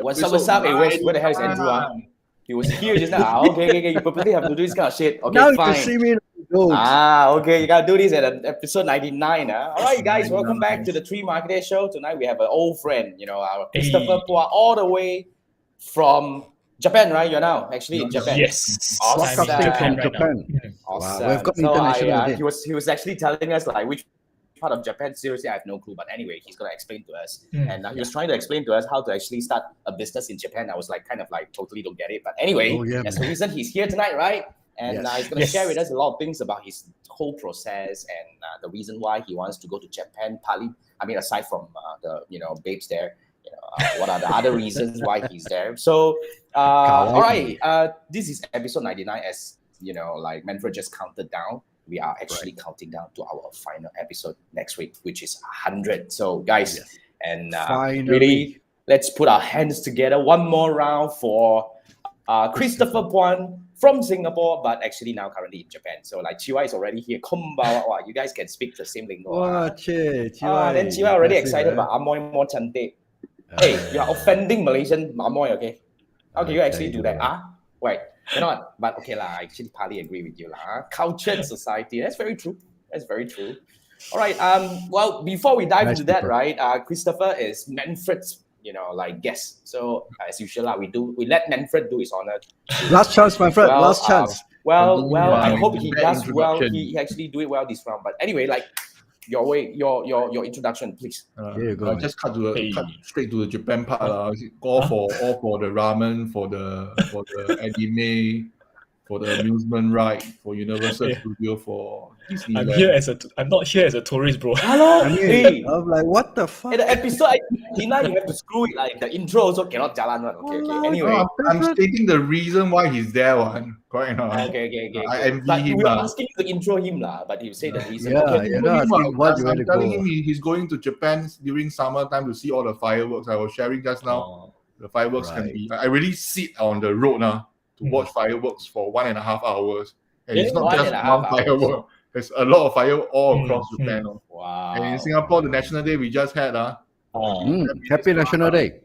What's up? Hey, where the hell is Andrew? He was here just now. Okay. You purposely have to do this kind of shit. Okay, now fine. You see me jokes. Okay. You gotta do this at episode 99. All right, guys, welcome back to the Three Marketeers show. Tonight we have an old friend, our Christopher Puan, all the way from Japan, right? You're now actually in Japan. Yes. Awesome. I'm in Japan right Japan. now. Awesome. Wow, we've got so international he was actually telling us like which part of Japan. Seriously, I have no clue. But anyway, he's gonna explain to us. And he was trying to explain to us how to actually start a business in Japan. I was like, kind of like totally don't get it. But anyway, that's the reason he's here tonight, right? And he's gonna share with us a lot of things about his whole process and the reason why he wants to go to Japan. Partly, I mean, aside from the babes there. What are the other reasons why he's there? So, all right, this is episode 99. As like Manfred just counted down, we are actually counting down to our final episode next week, which is 100. So, guys, and really, let's put our hands together. One more round for Christopher Puan from Singapore, but actually now currently in Japan. So, like Chiwa is already here. Konbawa, you guys can speak the same lingo. Then Chiwa already excited about Amoy Mo Chante. Hey, you are offending Malaysian Amoy, okay? How can you actually do that? Wait, cannot. But okay lah, I actually partly agree with you lah. Cultured society, that's very true. All right. Well, before we dive into that, right? Christopher is Manfred's, like guest. So as usual lah, we let Manfred do his honor. Last chance, Manfred. Last chance. Well, I hope he does well. He actually do it well this round. But anyway, like. Your introduction, please. Here you go. Just cut straight to the Japan part. All for the ramen, for the anime, for the amusement ride, for Universal Studio, for Disneyland. I'm not here as a tourist, bro. Hello. I'm like, what the fuck? In the episode, you have to screw it. Like the intro also cannot jalan one. Okay. Anyway, I'm stating the reason why he's there. Correct. Okay. I envy but him. We were asking to intro him lah, but he said the reason. I'm telling him he's going to Japan during summertime to see all the fireworks. I was sharing just now. The fireworks can be. I really sit on the road now to watch fireworks for 1.5 hours, and it's not just one firework. There's a lot of fireworks all across Japan. Wow. And in Singapore, the National Day we just had. Happy National Day.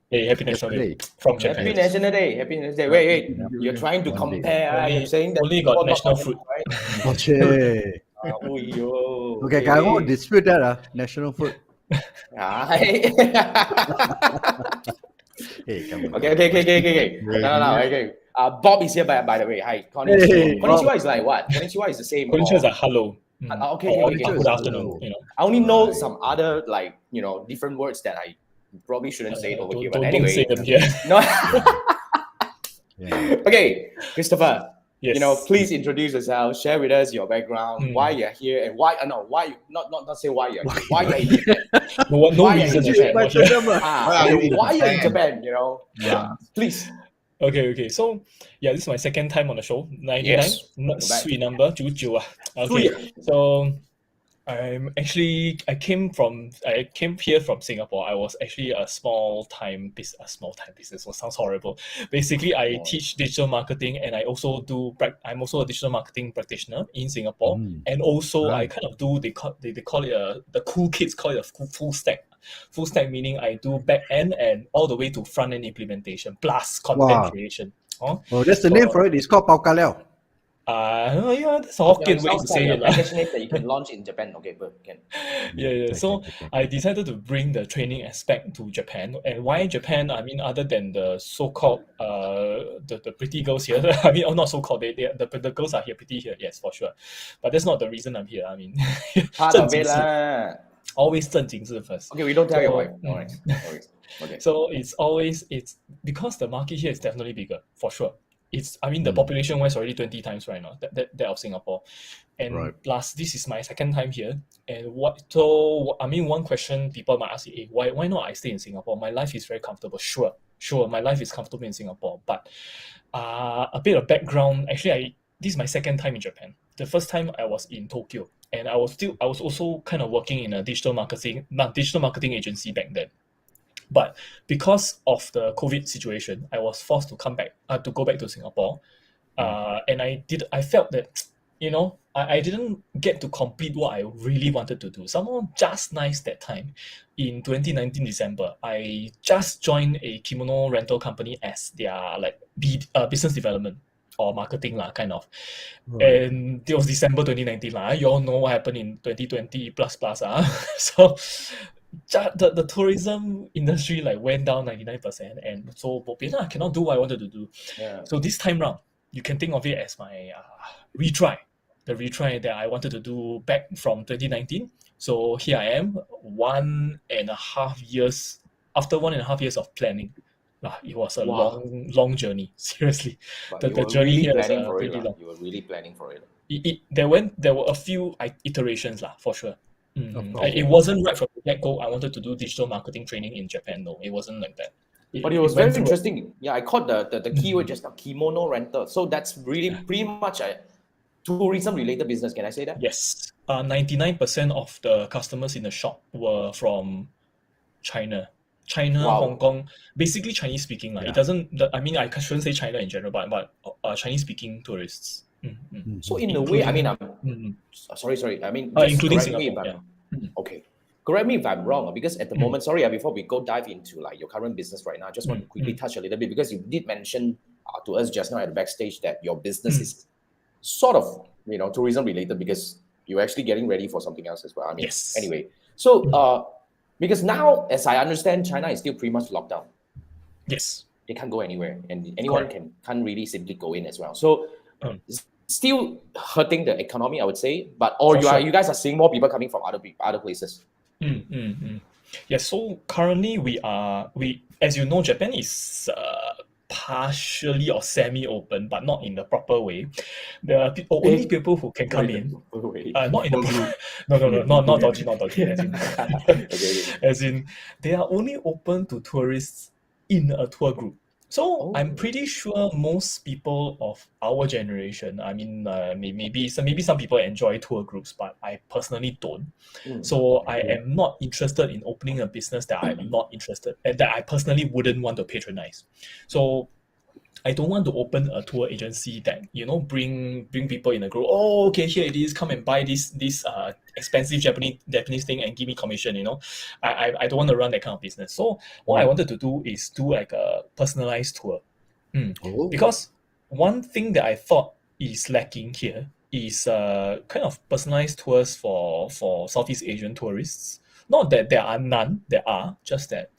Hey, Happy National Day from Japan. Happy National Day. Wait. You're trying to compare. You're saying that only got national food. Okay. Okay, I won't dispute that. National food. Hey, come on. Okay. No. Okay. Bob is here, by the way. Hi, konnichiwa. Hey, konnichiwa is like what? Konnichiwa is the same. Konnichiwa is like hello. Okay. Good afternoon. I only know some other different words that I probably shouldn't say it over here. But anyway, don't say them here. No. Okay, Christopher. Yes. Please introduce yourself. Share with us your background, why you're here, and why. Not say why you're here. Why you're in Japan? No reason. Why you're in Japan? Yeah. Please. Okay. So, this is my second time on the show. 99. Yes. Sweet number. 99. Okay. So, I came here from Singapore. I was actually a small time business. Well, sounds horrible. Basically, I teach digital marketing, and I'm also a digital marketing practitioner in Singapore. And also, I kind of do. They call it the cool kids call it a full stack. Full stack meaning I do back end and all the way to front end implementation plus content creation. That's the name for it. It's called Pao Ka Liao. That's a Hokkien way to say it. Package name that you can launch in Japan. Okay, but can. Yeah. So I decided to bring the training aspect to Japan. And why Japan? I mean, other than the so-called the pretty girls here. I mean, not so-called. The girls are here, pretty here. Yes, for sure. But that's not the reason I'm here. I mean, part of it lah. Always 正经事 first. Okay, we don't tell your wife. No worries. Okay. So it's because the market here is definitely bigger for sure. The population wise already 20 times right now that of Singapore, and plus this is my second time here. And one question people might ask me, why not I stay in Singapore? My life is very comfortable. Sure, my life is comfortable in Singapore, but a bit of background. Actually, this is my second time in Japan. The first time I was in Tokyo, and I was also kind of working in a digital marketing agency back then. But because of the COVID situation, I was forced to go back to Singapore. And I felt that I didn't get to complete what I really wanted to do. Somehow just nice that time in 2019 December, I just joined a kimono rental company as their business development or marketing kind of. Right. And it was December 2019 you all know what happened in 2020 plus. So the tourism industry went down 99%, and so I cannot do what I wanted to do. Yeah. So this time round, you can think of it as my retry. The retry that I wanted to do back from 2019. So here I am, 1.5 years, after 1.5 years of planning. It was a long journey, seriously. But the journey here was really long. You were really planning for it. There were a few iterations for sure. It wasn't right from the get-go. I wanted to do digital marketing training in Japan. No, it wasn't like that. But it was very interesting. Yeah, I caught the keyword just now, kimono rental. So that's really pretty much a tourism-related business. Can I say that? Yes. 99% of the customers in the shop were from China, Hong Kong, basically Chinese speaking. It doesn't. I shouldn't say China in general, but Chinese speaking tourists. So in a way, sorry. Including Singapore. Okay. Correct me if I'm wrong, because at the moment, before we go dive into your current business right now, I just want to quickly touch a little bit, because you did mention to us just now at the backstage that your business is sort of tourism related, because you're actually getting ready for something else as well. Yes. Anyway, so because now, as I understand, China is still pretty much locked down. Yes. They can't go anywhere, and anyone can't really simply go in as well. So still hurting the economy, I would say. But you guys are seeing more people coming from other places. Yeah. So currently we as you know, Japan is partially or semi-open, but not in the proper way. There are only people who can come in. Not in the no, not dodgy. As in, they are only open to tourists in a tour group. So I'm pretty sure most people of our generation, maybe some people enjoy tour groups, but I personally don't. So I am not interested in opening a business that I'm not interested and that I personally wouldn't want to patronize. So I don't want to open a tour agency that bring people in a group. Oh, okay, here it is. Come and buy this expensive Japanese thing and give me commission. I don't want to run that kind of business. So what I wanted to do is do like a personalized tour. Because one thing that I thought is lacking here is kind of personalized tours for Southeast Asian tourists. Not that there are none, there are, just that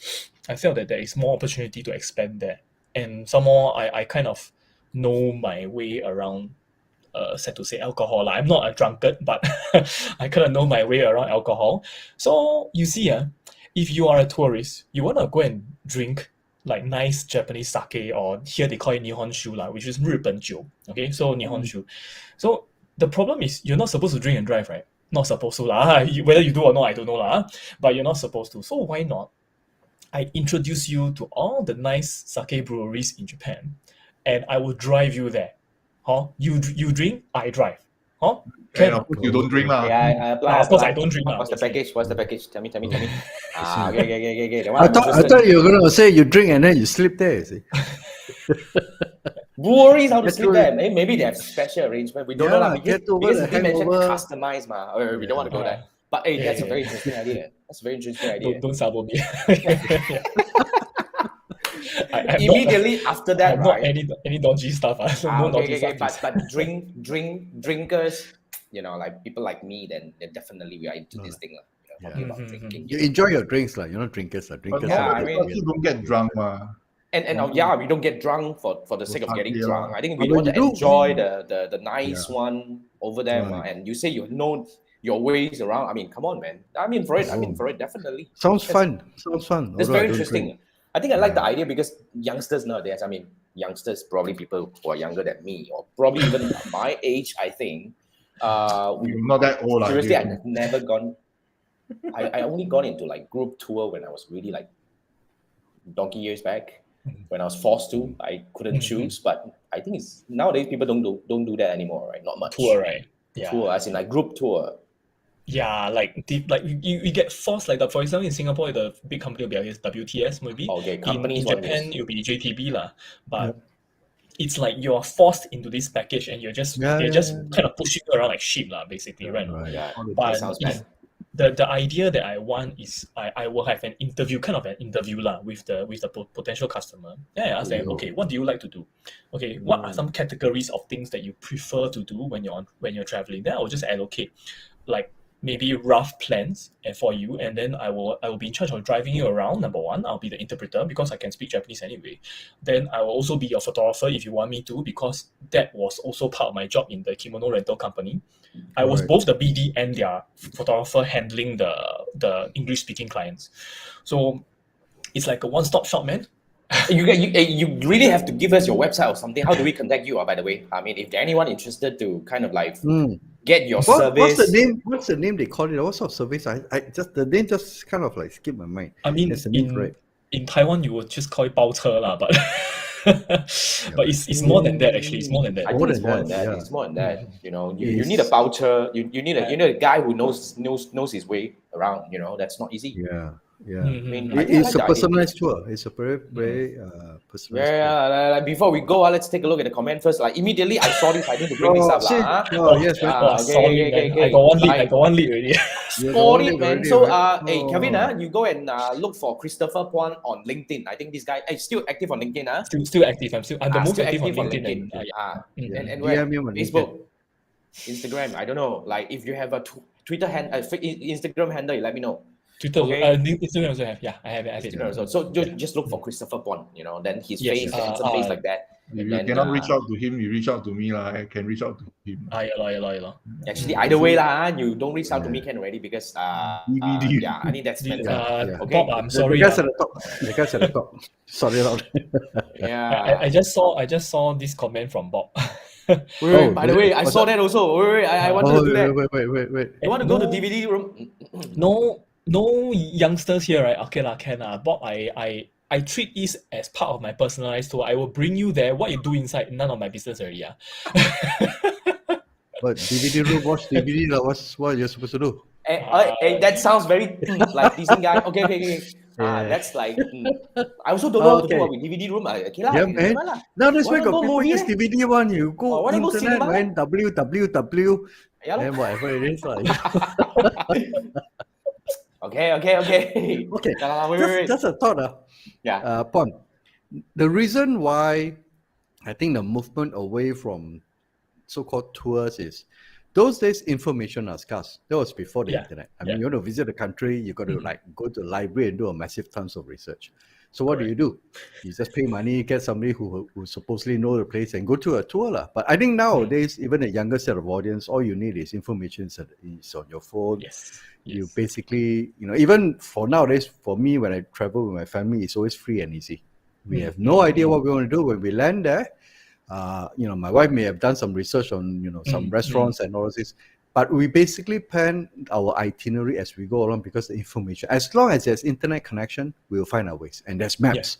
I felt that there is more opportunity to expand there. And some more, I kind of know my way around, sad to say, alcohol. I'm not a drunkard, but I kind of know my way around alcohol. So you see, if you are a tourist, you want to go and drink like nice Japanese sake, or here they call it nihonshu, which is 日本酒. Okay, so nihonshu. So the problem is you're not supposed to drink and drive, right? Not supposed to whether you do or not, I don't know but you're not supposed to. So why not? I introduce you to all the nice sake breweries in Japan, and I will drive you there. You drink, I drive. You don't drink lah. Yeah, of course I don't drink. What's the package? Tell me. Okay. I thought you were gonna say you drink and then you sleep there. You see. Breweries how to sleep there. Maybe they have special arrangement. We don't know because they mentioned customized or we don't want to go there. But that's a very interesting idea. That's a very interesting idea. Don't sabo me. Immediately after that, not any dodgy stuff. But drinkers, like people like me, then definitely we are into this thing. About drinking. You enjoy your drinks, you're not drinkers. Drinkers. You don't get drunk, And we don't get drunk for the sake of getting drunk. I think we want to enjoy the nice one over there, and you say you know your ways around. Come on, man. For it, definitely. Sounds fun. It's very interesting. I think I like the idea because youngsters nowadays, youngsters, probably people who are younger than me, or probably even my age, I think. You're not that old. Seriously, I've never gone. I only gone into like group tour when I was really like donkey years back. When I was forced to, I couldn't choose. But I think it's nowadays people don't do that anymore, right? Not much. Tour, right? Yeah. Tour, as in like group tour. Yeah, you get forced for example, in Singapore, the big company will be, I guess, WTS maybe. Okay, in Japan, it'll be JTB . But it's like you're forced into this package and they're just kind of pushing you around like sheep, basically, right? Yeah, but that sounds bad. The idea that I want is I will have an interview, kind of an interview with the potential customer. I ask them, okay, what do you like to do? Okay, what are some categories of things that you prefer to do when you're traveling? Then I will just allocate like maybe rough plans for you, and then I will be in charge of driving you around. Number one, I'll be the interpreter because I can speak Japanese anyway. Then I will also be your photographer if you want me to, because that was also part of my job in the kimono rental company. I was both the BD and their photographer handling the English speaking clients. So it's like a one-stop shop, man. You really have to give us your website or something. How do we contact you? By the way, I mean, if anyone interested to kind of like get your service. What's the name they call it? What sort of service? I just the name just kind of like skipped my mind. I mean, in Taiwan you would just call it 包车 but but it's more than that, actually. It's more than that. I think it's more than that. Yeah. It's more than that. You know, you need a voucher. You need a guy who knows his way around. You know, that's not easy. Yeah. Yeah, I mean, it's a personalized tour. It's a very personalized tour. Like before we go, let's take a look at the comment first. Like immediately, I saw this. I need to bring this up. Yes. Okay. I got one lead already. Scored it, man. So, hey, Kevin, you go and look for Christopher Puan on LinkedIn. I think this guy is still active on LinkedIn. Still active. I'm the most active on LinkedIn. And where? Facebook, Instagram. I don't know. Like, if you have a Twitter Instagram handle, you let me know. Twitter, Instagram also have. Yeah, I have it. Instagram. So just look for Christopher Puan. You know, then his face, handsome face like that. If you cannot reach out to him, you reach out to me. I can reach out to him. Yeah. Actually, either way, you don't reach out to me can already because DVD. I think that's better. Okay. Bob, I'm sorry. The guys at the top. Sorry about that. Yeah. I just saw this comment from Bob. Wait, by the way, I saw that also. Wait, I wanted to do that. Wait. You want to go to DVD room? No youngsters here, right? Okay can Bob, I treat this as part of my personalized tour. I will bring you there. What you do inside, none of my business already. But DVD room, watch DVD. What you're supposed to do? That sounds very like decent guy. Okay. That's like I also don't know what to do with DVD room. Yeah, man. Now that's why got people use DVD one. You go internet, man. www. And whatever it is like. Okay. Wait. Just a thought. Puan, the reason why I think the movement away from so-called tours is those days information are scarce. That was before the internet. I mean, you want to visit the country, you got to like go to the library and do a massive tons of research. So what do? You just pay money, get somebody who supposedly know the place and go to a tour. But I think nowadays, even a younger set of audience, all you need is information is on your phone. Yes. You basically, even for nowadays, for me, when I travel with my family, it's always free and easy. We have no idea what we want to do when we land there. My wife may have done some research on, some restaurants and all this, but we basically plan our itinerary as we go along because the information, as long as there's internet connection, we'll find our ways, and there's maps,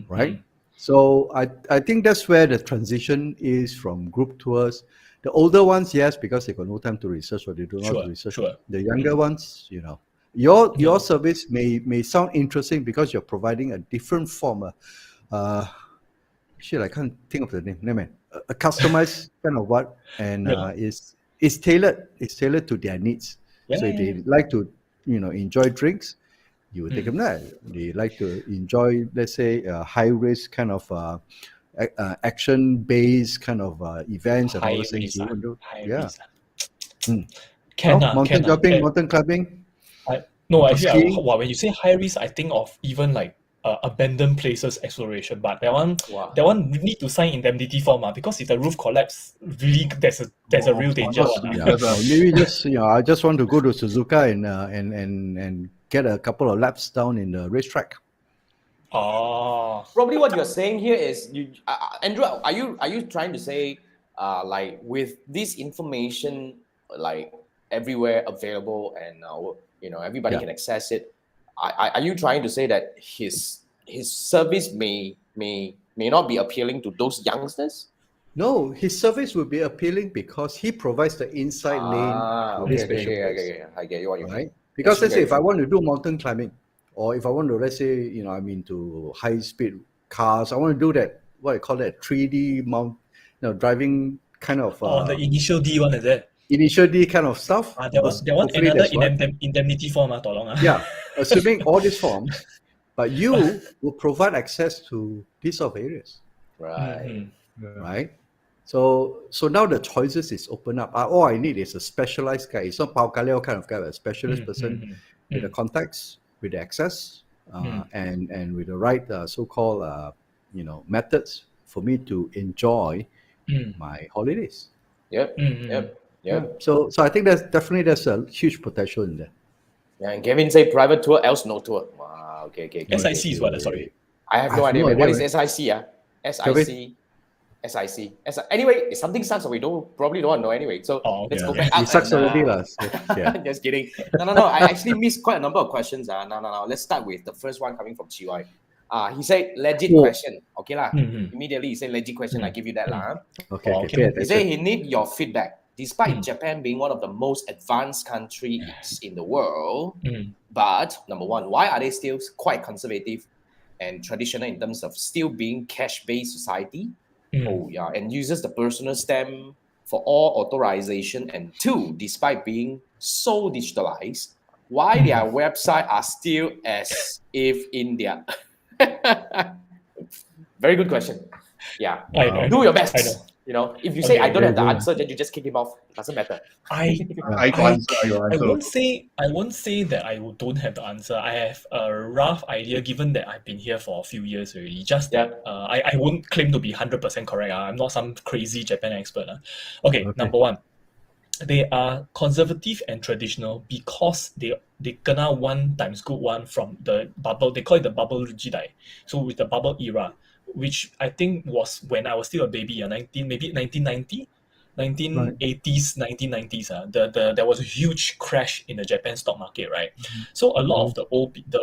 right? So I think that's where the transition is from group tours. The older ones, yes, because they got no time to research or they do not research. The younger ones, your service may sound interesting because you're providing a different form. I can't think of the name. No, man. A customized kind of what, and it's tailored. It's tailored to their needs. So if they like to, enjoy drinks, you will take them there. They like to enjoy, let's say, high risk kind of action-based kind of events and all those things. Mountain jumping, mountain climbing. No, actually, when you say high risk, I think of even like abandoned places exploration. But that one we need to sign indemnity form because if the roof collapse, really there's a real danger. Maybe just I just want to go to Suzuka and get a couple of laps down in the racetrack. Probably what you're saying here is, Andrew, are you trying to say, like with this information, like everywhere available and everybody can access it? Are you trying to say that his service may not be appealing to those youngsters? No, his service will be appealing because he provides the inside lane. I get you what you mean. Because let's say if I want to do mountain climbing, or if I want to, let's say, I'm into high-speed cars, I want to do that. what you call that 3D mount, driving kind of. The initial D one, is it? Initial D kind of stuff. That one another indemnity form, Yeah, assuming all these forms, but you will provide access to these sort of areas. Right. Right. So now the choices is open up. All I need is a specialized guy. It's not Pao Kaleo kind of guy, but a specialist person with the contacts, with the access, and with the right so-called methods for me to enjoy my holidays. Yep. Yeah. So I think there's a huge potential in there. Yeah, and Kevin say private tour, else no tour. Wow, okay. SIC is what? Sorry. I have no idea. What is SIC? SIC. Anyway, if something sucks, we probably don't know anyway. So let's go back up. It sucks already, Just kidding. No. I actually missed quite a number of questions. No. Let's start with the first one coming from Chiwai. He said legit question. Okay lah. Immediately he said legit question. I give you that lah. Okay. He said he need your feedback. Despite Japan being one of the most advanced countries in the world, but number one, why are they still quite conservative and traditional in terms of still being cash-based society? And uses the personal stamp for all authorization. And two, despite being so digitalized, why their website are still as if in their... Very good question. Yeah. Do your best. I know. If you say I don't have the answer, then you just kick him off. Doesn't matter. I won't say that I don't have the answer. I have a rough idea, given that I've been here for a few years already. Just that I won't claim to be 100% correct. I'm not some crazy Japan expert. Okay, number one, they are conservative and traditional because they kena one times good one from the bubble. They call it the bubble jidai. So with the bubble era, which I think was when I was still a baby, 1990, 1980s, 1990s. There was a huge crash in the Japan stock market, right? So a lot of the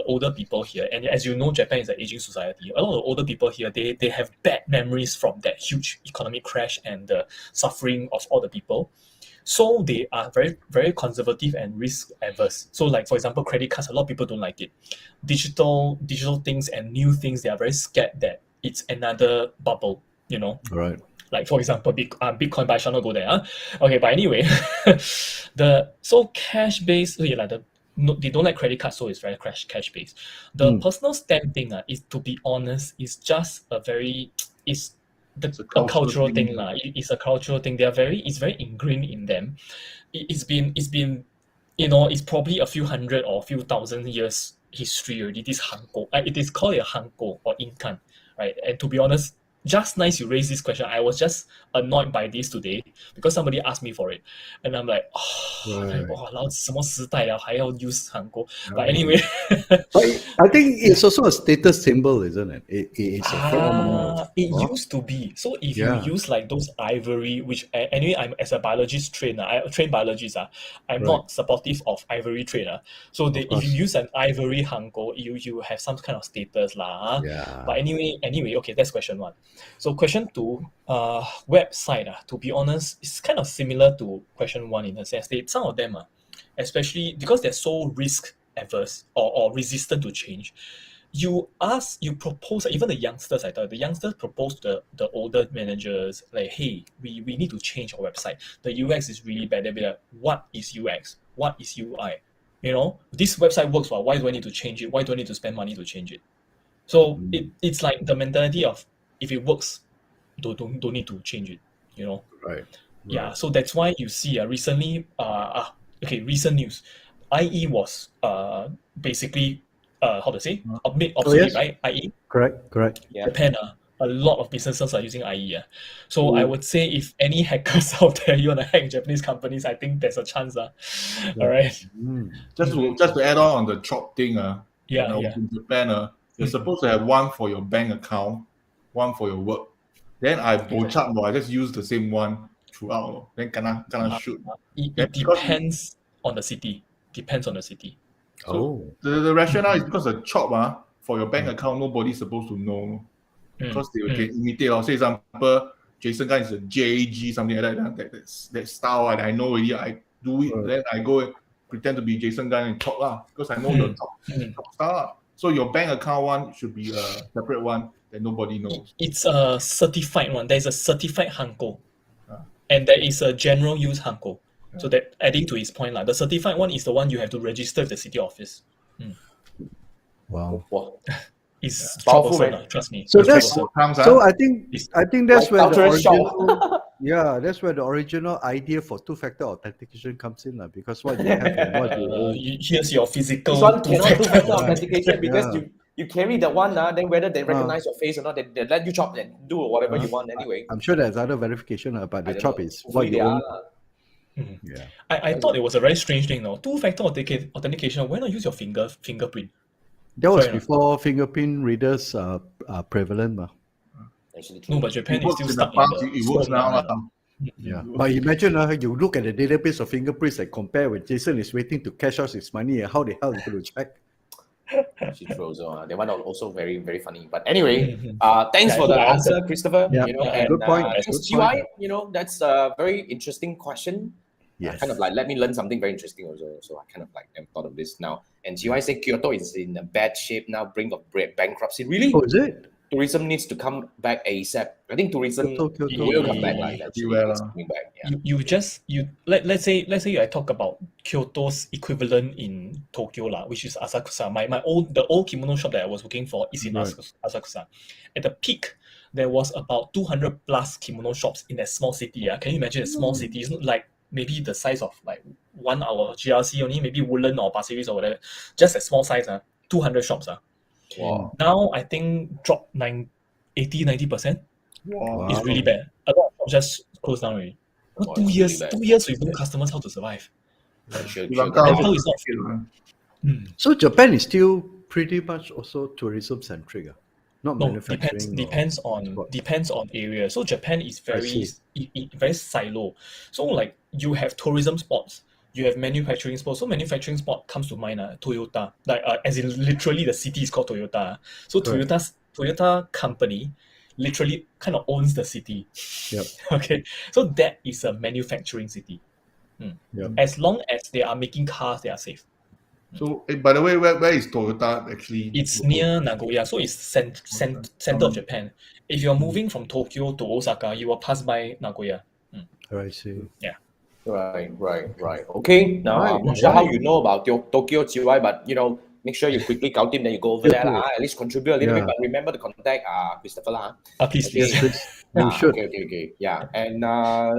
older people here, and as you know, Japan is an aging society. A lot of the older people here, they have bad memories from that huge economic crash and the suffering of all the people. So they are very, very conservative and risk averse. So like, for example, credit cards, a lot of people don't like it. Digital things and new things, they are very scared that it's another bubble, Right. Like, for example, Bitcoin, but I shall not go there. Okay, but anyway, so cash-based, they don't like credit cards, so it's very cash-based. The personal stamp thing, is, to be honest, is just a cultural thing. It's a cultural thing. It's very ingrained in them. It's been it's probably a few hundred or a few thousand years history already. This hanko, it is called a hanko or inkan, right? And to be honest, just nice you raised this question. I was just annoyed by this today because somebody asked me for it, and I'm like,什么时代了还要 use hanko? But anyway, but I think it's also a status symbol, isn't it? It's a form. It used to be. So if you use like those ivory, which anyway, I'm as a biologist trainer, I train biologists. I'm not supportive of ivory trade. So if you use an ivory hanko, you have some kind of status lah. But anyway, okay, that's question one. So question two, website, to be honest, it's kind of similar to question one in a sense that some of them, especially because they're so risk averse or resistant to change, you propose, even the youngsters, the youngsters propose to the older managers, like, hey, we need to change our website. The UX is really bad. They'll be like, what is UX? What is UI? This website works well. Why do I need to change it? Why do I need to spend money to change it? So it's like the mentality of, if it works, don't need to change it, Right. Yeah, so that's why you see recently, recent news, IE was basically obsolete, right? IE. Correct. Yeah. Japan, a lot of businesses are using IE. So I would say if any hackers out there, you want to hack Japanese companies, I think there's a chance. All right. Just to add on the chop thing, in Japan, you're supposed to have one for your bank account, one for your work. Then I just use the same one throughout. Then cannot shoot. It depends on the city. So the rationale is because the chop for your bank account, nobody's supposed to know. Because they can imitate. Or say example, Jason guy is a JG, something like that. That style that I know already. I do it. Then I go and pretend to be Jason guy and talk because I know your top style. So your bank account one should be a separate one that nobody knows. It's a certified one. There's a certified Hanko. And there is a general use Hanko. So that adding to his point, the certified one is the one you have to register with the city office. Wow. It's troublesome, trust me. So it's I think that's where the original that's where the original idea for two-factor authentication comes in, because what you have and what you own. Here's your physical this one cannot two-factor authentication because you carry the one, then whether they recognize your face or not, they let you chop and do whatever you want anyway. I'm sure there's other verification, but the chop is what you own. I thought it was a very strange thing, though. Two-factor authentication, why not use your fingerprint? That was before fingerprint readers are prevalent. No, but Japan is still stuck it works now. But imagine you look at the database of fingerprints and compare when Jason is waiting to cash out his money, how the hell are you going to check? She throws on. They were also very, very funny. But anyway, thanks for the answer, Christopher. Good point. GY, that's a very interesting question. Yes. Kind of let me learn something very interesting also. So I kind of never thought of this now. And GY said Kyoto is in a bad shape now, brink of bankruptcy. Really? Oh, is it? Tourism needs to come back ASAP. I think tourism will come back. Coming back. Let's say I talk about Kyoto's equivalent in Tokyo, which is Asakusa. The old kimono shop that I was working for is in Asakusa. At the peak, there was about 200 plus kimono shops in that small city. Can you imagine a small city? It's not like maybe the size of 1 hour GRC only, maybe Woodland or Pasir Ris or whatever. Just a small size, 200 shops. Wow. Now I think dropped 80-90%. Wow. It's really bad. A lot of shops just closed down already. 2 years with no customers, how to survive? So Japan is still pretty much also tourism centric. Not manufacturing. Depends on area. So Japan is very silo. So you have tourism spots, you have manufacturing spots. So manufacturing spot comes to mind, Toyota. As in literally the city is called Toyota. So Toyota company literally kind of owns the city. Yep. Okay. So that is a manufacturing city. Yep. As long as they are making cars, they are safe. So, by the way, where is Toyota actually? It's near Nagoya, so it's center of Japan. If you're moving from Tokyo to Osaka, you will pass by Nagoya. I see. Yeah. Right. Okay. Now, I'm not sure how you know about Tokyo GY, but make sure you quickly count him, then you go over there. At least contribute a little bit, but remember to contact Christopher. Please. You should. Okay. Yeah. And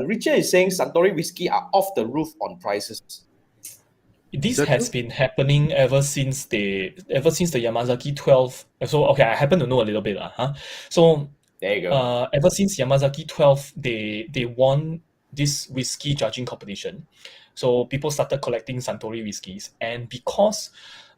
Richard is saying Suntory whiskey are off the roof on prices. This has been happening ever since the Yamazaki 12. So I happen to know a little bit. So there you go. Ever since Yamazaki 12, they won this whiskey judging competition. So people started collecting Suntory whiskeys, and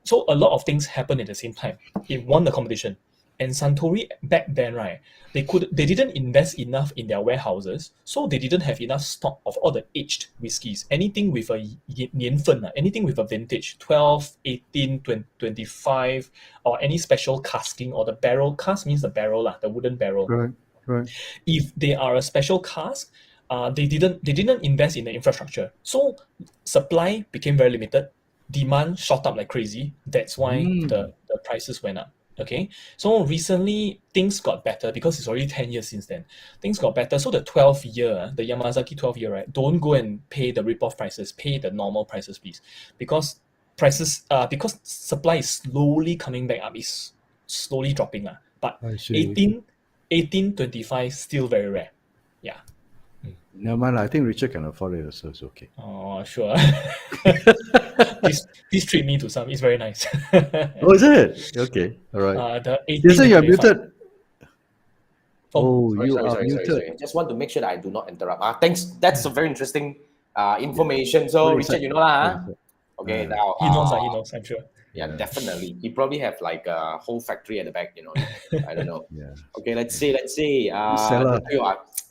so a lot of things happened at the same time. It won the competition. And Suntory back then, right, they didn't invest enough in their warehouses, so they didn't have enough stock of all the aged whiskies. Anything with a 年份, anything with a vintage, 12, 18, 20, 25, or any special casking, or the barrel. Cask means the barrel, the wooden barrel. Right. If they are a special cask, they didn't invest in the infrastructure. So supply became very limited. Demand shot up like crazy. That's why the prices went up. Okay, so recently things got better because it's already 10 years since then. Things got better. So the 12 year, the Yamazaki 12 year, right? Don't go and pay the rip-off prices. Pay the normal prices, please. Because supply is slowly coming back up. It's slowly dropping. But 18, 25 still very rare. Yeah. Never mind. I think Richard can afford it, so it's okay. Oh, sure. Please treat me to some. It's very nice. Oh, is it? Okay. All right. The 18 Jason, you're muted. Sorry. muted. I just want to make sure that I do not interrupt. Thanks. That's a very interesting information. So, Richard, you know lah. Okay, now he knows. I'm sure. Yeah, definitely. He probably have a whole factory at the back. I don't know. Yeah. Okay, let's see.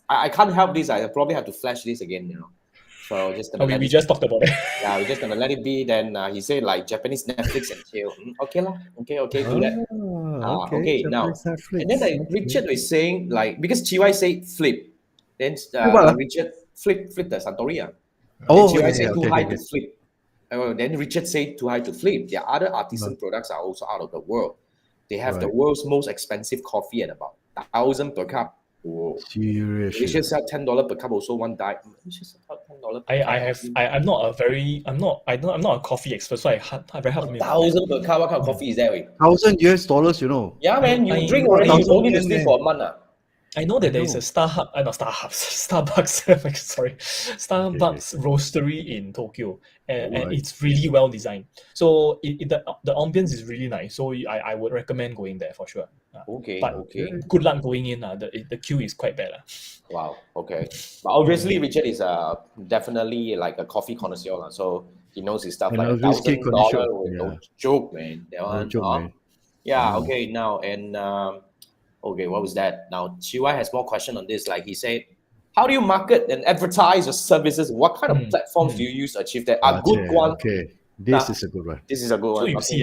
I can't help this. I probably have to flash this again. So just we just talked about it. Yeah, we're just gonna let it be. Then he said Japanese Netflix and chill. Okay lah. Okay, do that. Okay, now Netflix. and then Richard was saying because GY said flip, then Richard flip the Suntory. Oh, GY said too high to flip. Then Richard said too high to flip. Their other artisan products are also out of the world. They have the world's most expensive coffee at about 1,000 per cup. Whoa. Seriously. Malaysia sell $10 per cup also one die. $10 per cup. I'm not a coffee expert, so I very hard to 1,000 per cup. What kind of coffee is that? $1,000 US, you know. Yeah, man. You drink already. You don't need to sleep for a month. I know that there is a Starbucks, sorry, Starbucks roastery in Tokyo, and it's really well designed. So the ambience is really nice. So I would recommend going there for sure. But good luck going in. The queue is quite bad. Wow. Okay. But obviously, Richard is definitely like a coffee connoisseur, so he knows his stuff. And like $1,000 no joke, man. That one, man. Yeah. Okay. Now okay, what was that? Now, Chiwai has more question on this. Like he said, how do you market and advertise your services? What kind of platforms do you use to achieve that? Good one. Okay, this is a good one. This is a good one. So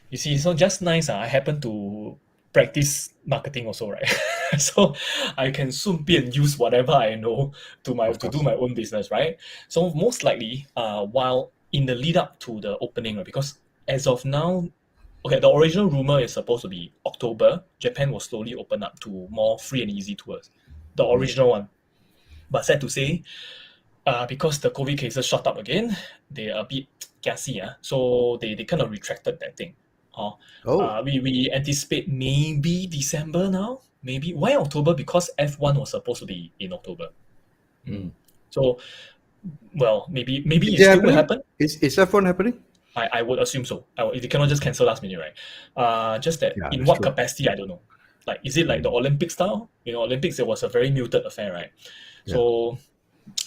you see, so just nice. I happen to practice marketing also, right? So I can 顺便 use whatever I know to do my own business, right? So most likely, while in the lead up to the opening, right, because as of now, okay, the original rumor is supposed to be October. Japan will slowly open up to more free and easy tours. The original one. But sad to say, because the COVID cases shot up again, they are a bit gassy. So they kind of retracted that thing. We anticipate maybe December now. Maybe. Why October? Because F1 was supposed to be in October. So, well, maybe it still will happen. Is F1 happening? I would assume so. They cannot just cancel last minute, right? Just that in what capacity, I don't know. Like, is it like the Olympic style? Olympics, it was a very muted affair, right? Yeah. So,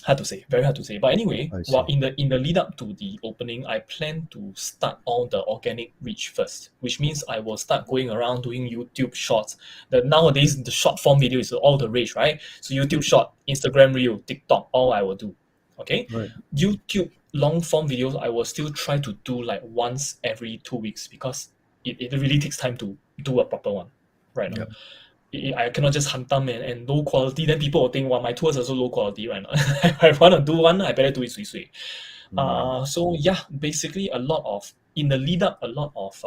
hard to say, very hard to say. But anyway, while in the lead up to the opening, I plan to start all the organic reach first, which means I will start going around doing YouTube shorts. Nowadays, the short form video is all the rage, right? So YouTube short, Instagram reel, TikTok, all I will do. Okay, YouTube long form videos, I will still try to do like once every 2 weeks because it really takes time to do a proper one right now. I cannot just hantam and low quality. Then people will think, well, my tours are so low quality right now. If I want to do one, I better do it sui. So yeah, basically in the lead up, a lot of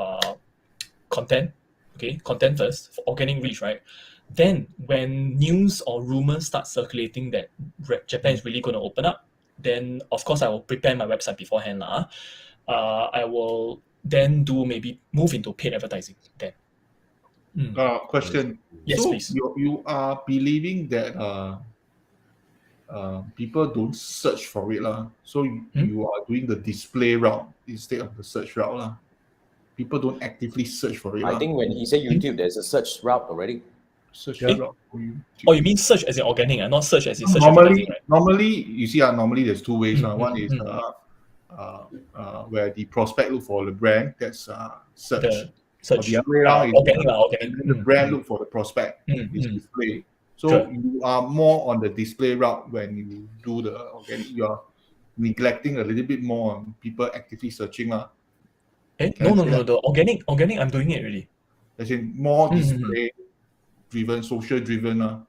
content. Okay, content first for organic reach, right? Then when news or rumors start circulating that Japan is really going to open up, then of course I will prepare my website beforehand. I will then move into paid advertising then. Question. Yes, so please. You are believing that people don't search for it. So you are doing the display route instead of the search route. People don't actively search for it. I think when he said YouTube, there's a search route already. Search route for YouTube. Oh, you mean search as in organic, not search as in search normally, right? Normally, you see, normally there's two ways. One is where the prospect look for the brand, that's search. Search. The other way around is organic. The brand look for the prospect, is display. So you are more on the display route when you do the organic. You are neglecting a little bit more on people actively searching. No. The organic, I'm doing it already. As in more display driven, social driven.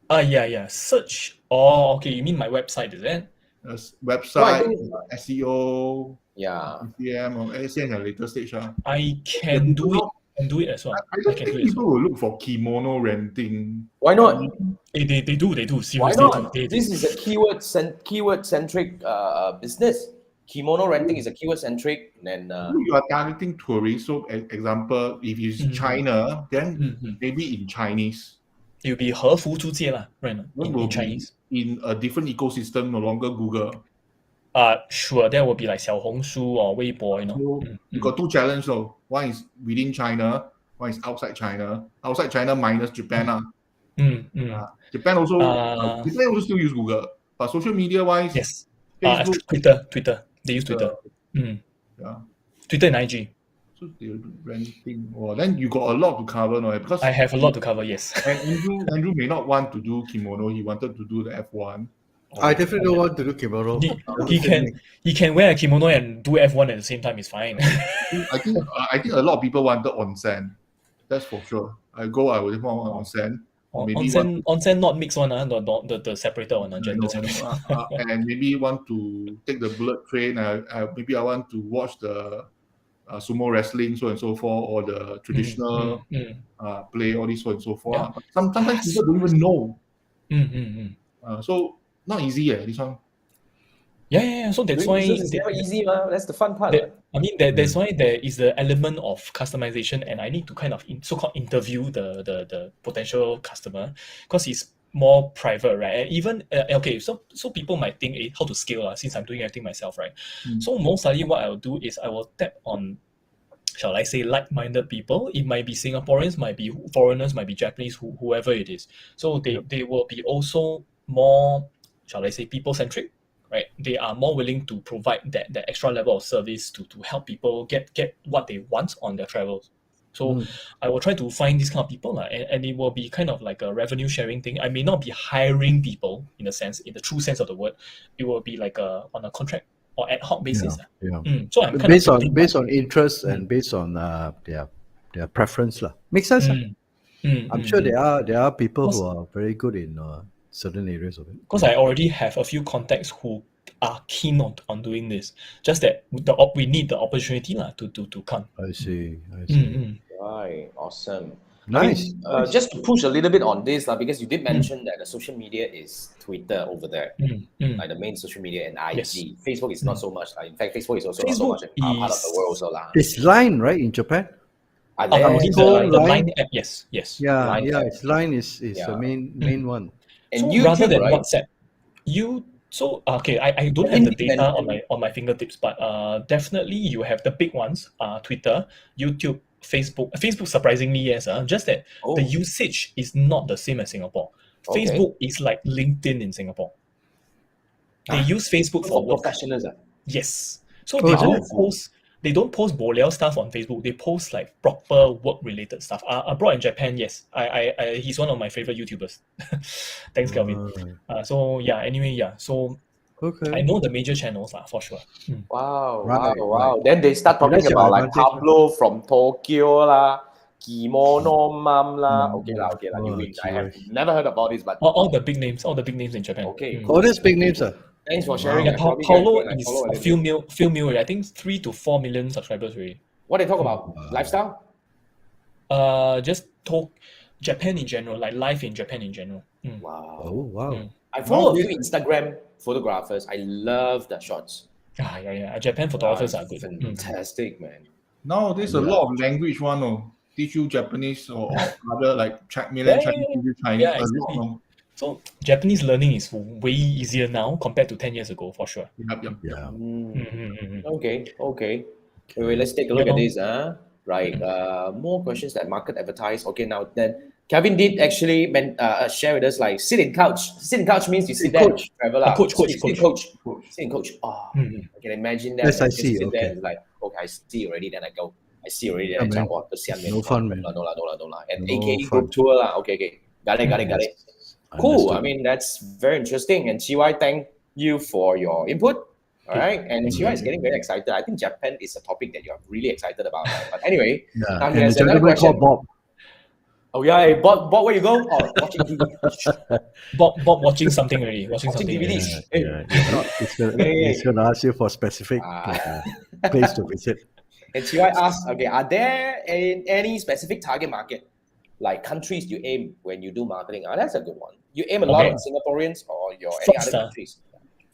Yeah. Search. Oh, okay. You mean my website, is it? Website, SEO, SEM or SEM at a later stage. I can do it. And do it as well. I don't think people will look for kimono renting. Why not? They do. Seriously, why not? This is a keyword centric business. Kimono renting is a keyword centric. Then you are targeting tourists. So, example, if it's China, then maybe in Chinese. It will be 和服租界 right now, in Chinese. In a different ecosystem, no longer Google. Sure, that will be like 小红书 or Weibo, So you got two challenges though. One is within China, one is outside China. Outside China minus Japan. Japan also still use Google, but social media wise, yes. Facebook, Twitter. They use Twitter. Yeah. Twitter and IG. So they're renting. Well, then you got a lot to cover, no? Because I have a lot to cover. Yes. And Andrew may not want to do kimono. He wanted to do the F1. I definitely don't want to do kimono. He can wear a kimono and do F1 at the same time. It's fine. I think a lot of people wanted onsen. That's for sure. I would want onsen. Onsen not mixed one, the separator one, gender separator. And maybe want to take the bullet train. Maybe I want to watch the sumo wrestling, so and so forth, or the traditional play, all this so and so forth. Yeah. But sometimes people don't even know. So not easy, this one. Yeah. So that's why it's never easy, man. That's the fun part. That's why there is the element of customization, and I need to kind of so-called interview the potential customer because it's more private, right? And even so people might think, how to scale since I'm doing everything myself, right? So most likely what I will do is I will tap on, shall I say, like-minded people. It might be Singaporeans, might be foreigners, might be Japanese, whoever it is. So they will be also more, shall I say, people-centric, right? They are more willing to provide that extra level of service to help people get what they want on their travels. So I will try to find these kind of people, and it will be kind of like a revenue sharing thing. I may not be hiring people in the true sense of the word. It will be like on a contract or ad hoc basis. So I'm kind based on interest and based on their preference. Makes sense. I'm sure there are people who are very good in certain areas of it. Because I already have a few contacts who are keen on doing this. Just that we need the opportunity to come. I see. Right, awesome. Nice. Just to push a little bit on this, because you did mention that the social media is Twitter over there, like the main social media, and IG. Yes. Facebook is not so much. In fact, Facebook is also not so much a part of the world. Also, it's Line, right, in Japan? The Line app, yes. Yeah, it's Line is the main one. And so YouTube, rather than right? WhatsApp, I don't have the data on my fingertips, but definitely you have the big ones: Twitter, YouTube, Facebook. Facebook, surprisingly, yes. Just that the usage is not the same as Singapore. Facebook is like LinkedIn in Singapore. They use Facebook for work. Professionals. Yes. So they don't post boliao stuff on Facebook. They post like proper work-related stuff. Abroad in Japan, yes. He's one of my favorite YouTubers. Thanks, Kelvin. So I know the major channels for sure. Wow. Then they start talking about like Pablo from Tokyo Kimono Mom Okay, you win. I have never heard about this, but all the big names in Japan. Okay. All these big names Thanks for sharing. Paulo is a few mil, I think 3 to 4 million subscribers already. What they talk about? Lifestyle? Just talk Japan in general, like life in Japan in general. Wow. Oh, wow. I follow a few Instagram photographers. I love the shots. Yeah. Japan photographers are good. Fantastic, man. Now there's a lot of language one. Teach you Japanese or other like Chinese. Yeah, exactly. So Japanese learning is way easier now compared to 10 years ago, for sure. Yep. Yeah. Okay. Wait, let's take a look at this. Right. More questions that market advertise. Okay, now then Kevin did actually share with us like sit in couch. Sit in couch means you sit there, travel coach. Sit in coach. Oh, I can imagine that. Yes, I see. Sit there, Okay. it's like, okay, I see already. Then I go. I see already. Then I jump. No fun, man. No. And No AKA fun. group tour Okay. Got it. Cool. Understood. I mean, that's very interesting. And CY, thank you for your input. All right. And CY is getting very excited. I think Japan is a topic that you're really excited about. Right? But anyway, now and here's the another gentleman question. called Bob. Oh, yeah. Hey, Bob, where you go? Oh, watching TV. Bob watching something already. Watching something DVDs. He's going to ask you for specific place to visit. And CY asks, are there any specific target market, like countries you aim when you do marketing? That's a good one. You aim a lot on Singaporeans or any other countries?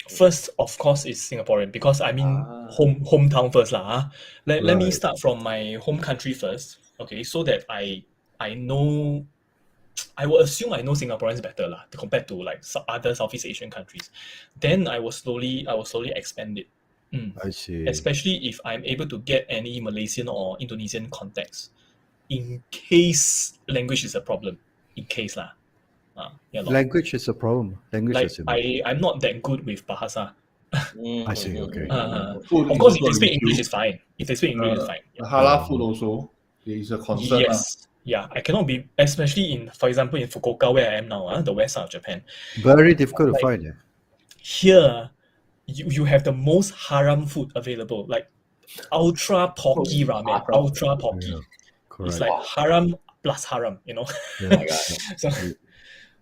First, of course, is Singaporean because I mean hometown first Let me start from my home country first. Okay, so that I know, I will assume I know Singaporeans better compared to like other Southeast Asian countries. Then I will slowly expand it. I see. Especially if I'm able to get any Malaysian or Indonesian contacts, in case language is a problem. In case Language is a problem. I'm not that good with Bahasa. I see. Okay. Of course, if they speak English, it's fine. If they speak English, it's fine. Halal food also is a concern. Yes. Yeah, I cannot be, especially for example, in Fukuoka, where I am now, the west side of Japan. Very difficult to find. Here, you have the most haram food available, like ultra porky ramen, ultra porky. Yeah, correct. It's like haram plus haram, Yeah. So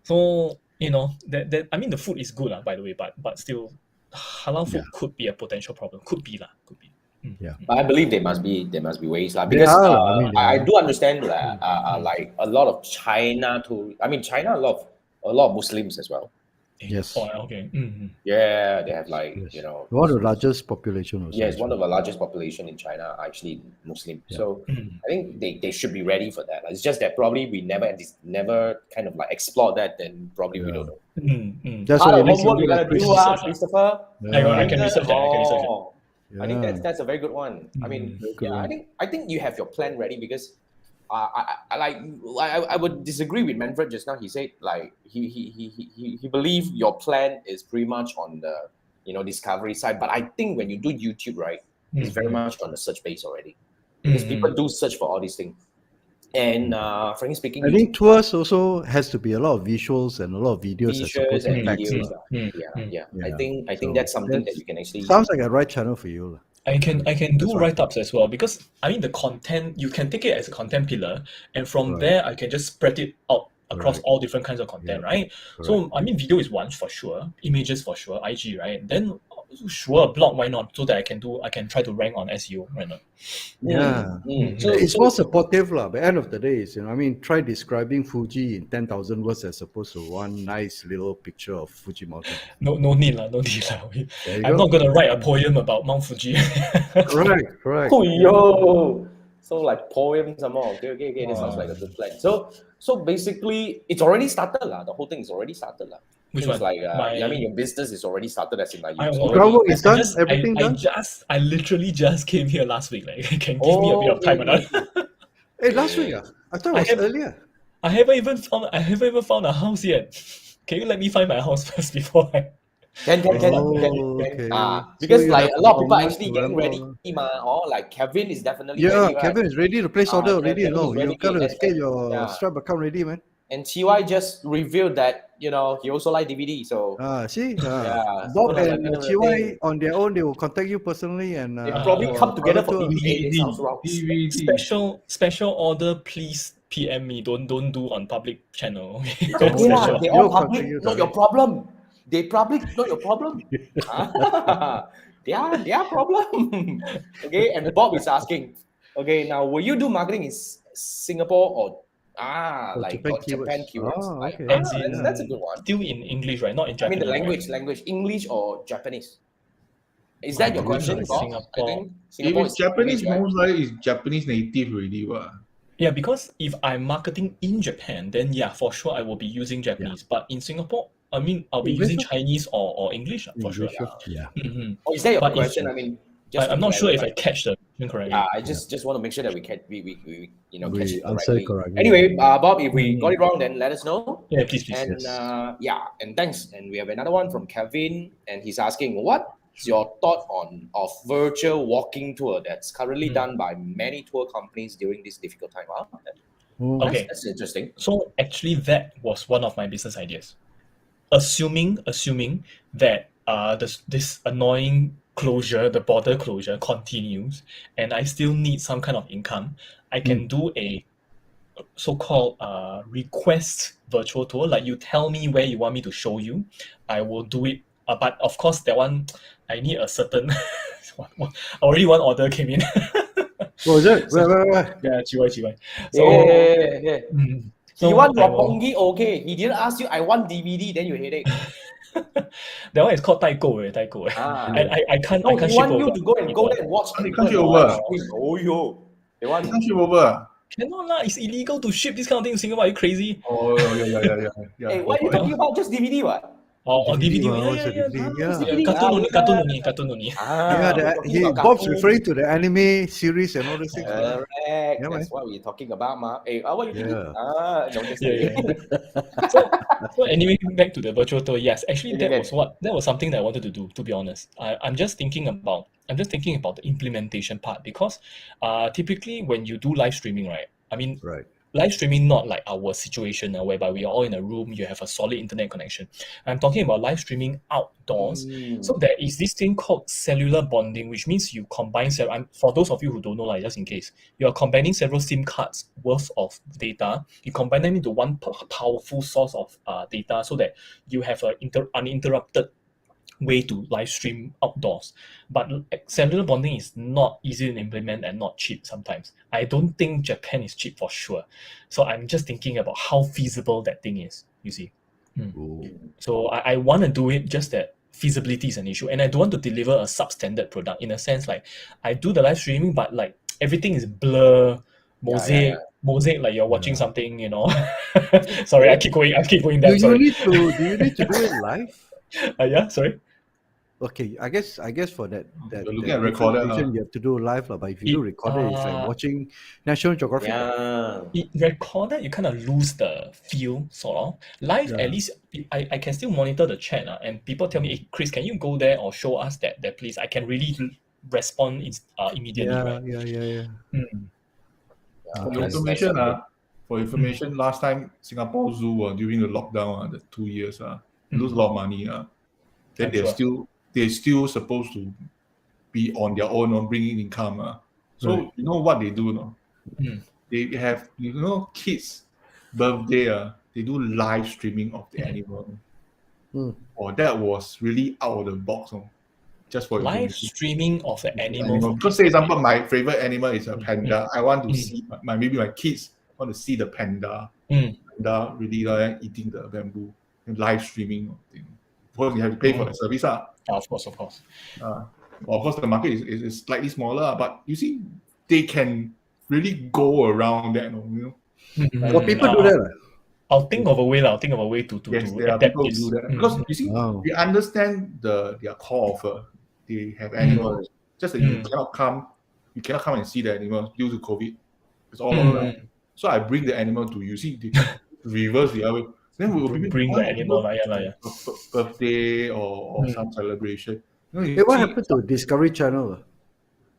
So that I mean the food is good by the way, but still halal food could be a potential problem. Could be. Yeah. But I believe there must be ways They because are, I mean, I do understand like a lot of China China a lot of Muslims as well. Yes. Oh, okay. Yeah, they have like yes. One of the largest population also. Yes, one of the largest population in China are actually Muslim. Yeah. So I think they should be ready for that. It's just that probably we never kind of like explore that, then probably we don't know. That's Part why of homework you gotta do, Christopher. I can research that. I think that's a very good one. I mean, I think you have your plan ready because I would disagree with Manfred just now. He said like he believed your plan is pretty much on the discovery side, but I think when you do YouTube, right, it's very much on the search base already because people do search for all these things. And frankly speaking, I think tours also has to be a lot of visuals and a lot of videos. Visuals and videos. I think that's something that you can actually. Sounds like a right channel for you. I can do write-ups as well because I mean the content you can take it as a content pillar, and from there I can just spread it out across all different kinds of content, right? So I mean video is one for sure, images for sure, IG, right? Then sure, blog, why not? So that I can try to rank on SEO, why not? So it's more supportive lah. By the end of the day, try describing Fuji in 10,000 words as opposed to one nice little picture of Fuji mountain. No need lah. I'm not gonna write a poem about Mount Fuji. Correct. Oh yo, so like poems some more. Okay. This sounds like a good plan. So basically, it's already started lah. The whole thing is already started lah. Which one? Like your business is already started. As in like groundwork is done. Everything done. I literally just came here last week. Like, can give me a bit of time or not? Hey, last week I thought it was earlier. I haven't even found a house yet. Can you let me find my house first before I? Can. Because so like a lot of people actually getting ready, or like Kevin is definitely ready, right? Kevin is ready to place order already. You gotta get your Stripe account ready, man. And TY just revealed that he also like DVD. So Bob and TY on their own, they will contact you personally and they probably come together for DVD. Special order, please PM me. Don't do on public channel. They all public, not your problem. They public, not your problem. Their problem. Okay, and Bob is asking, okay, now will you do marketing in Singapore or Japan keywords? That's a good one. Still in English, right? Not in Japanese. I mean the language, English or Japanese. Is that your question, Bob? I think Singapore is Japanese, most likely is Japanese native already. Yeah, because if I'm marketing in Japan, then for sure I will be using Japanese. But in Singapore, I mean, I'll be using Chinese or English for sure. Yeah. Oh, is that your question? I'm not sure if I catch the question correctly. I just want to make sure that we catch it correctly. Correctly. Anyway, Bob, if we got it wrong, then let us know. Yeah, please. And and thanks. And we have another one from Kevin, and he's asking, what's your thought of virtual walking tour that's currently done by many tour companies during this difficult time? Okay, that's interesting. So actually, that was one of my business ideas. Assuming that this annoying closure, the border closure continues, and I still need some kind of income, I can do a so-called request virtual tour. Like you tell me where you want me to show you, I will do it. But of course, that one I need a certain. Already one order came in. What was it? Where? Yeah, GY. So, he want Roppongi, okay. He didn't ask you, I want DVD, then you headache. That one is called 代购. I can't he ship want over. you to go there and watch. You can't ship over. Oh, yo. They want to ship over. Cannot lah. It's illegal to ship this kind of thing in Singapore. Are you crazy? Oh, yeah. Hey, what are you talking about? Just DVD, what? Oh, DVD. Cartoon only. Bob's referring to the anime series and all these things. Correct. That's what we're talking about, ma. Hey, what are you thinking? So anyway, back to the virtual tour. Yes, actually, that was something that I wanted to do. To be honest, I'm just thinking about the implementation part because, typically when you do live streaming, right? I mean, live streaming not like our situation whereby we are all in a room, you have a solid internet connection. I'm talking about live streaming outdoors. So there is this thing called cellular bonding, which means you combine for those of you who don't know, like just in case, you are combining several SIM cards worth of data. You combine them into one powerful source of data so that you have an uninterrupted way to live stream outdoors. But cellular bonding is not easy to implement and not cheap sometimes. I don't think Japan is cheap for sure. So I'm just thinking about how feasible that thing is, you see. So I want to do it, just that feasibility is an issue. And I don't want to deliver a substandard product in a sense like I do the live streaming, but like everything is blur, mosaic, like you're watching something, you know. Sorry, I keep going there. Do you need to do it live? Yeah, sorry. Okay, I guess for that looking at recorder, you have to do live, but if you do recorder, it's like watching National Geographic. Recorder, you kind of lose the feel, sort of. Live, at least I can still monitor the chat, and people tell me, hey, Chris, can you go there or show us that please? I can really respond immediately, right? For information, last time Singapore Zoo during the lockdown, the 2 years, lose a lot of money. Then they're still supposed to be on their own, bringing income. So you know what they do, no? They have, kids' birthday. They do live streaming of the animal. That was really out of the box. Just for live streaming of the animal. Because, say example, my favorite animal is a panda. I want to see maybe my kids want to see the panda. Panda really eating the bamboo and live streaming. Of course, you have to pay for the service. Of course. Of course, the market is slightly smaller, but you see, they can really go around that. Well, people do that. I'll think of a way to yes, there are adapt people this. who do that. Because you see, we understand their core offer. They have animals. Just that you cannot come and see the animals due to COVID. It's all online. So I bring the animal to you. See, they reverse the other way. Then we will bring the animal, birthday or some celebration. What happened to Discovery Channel?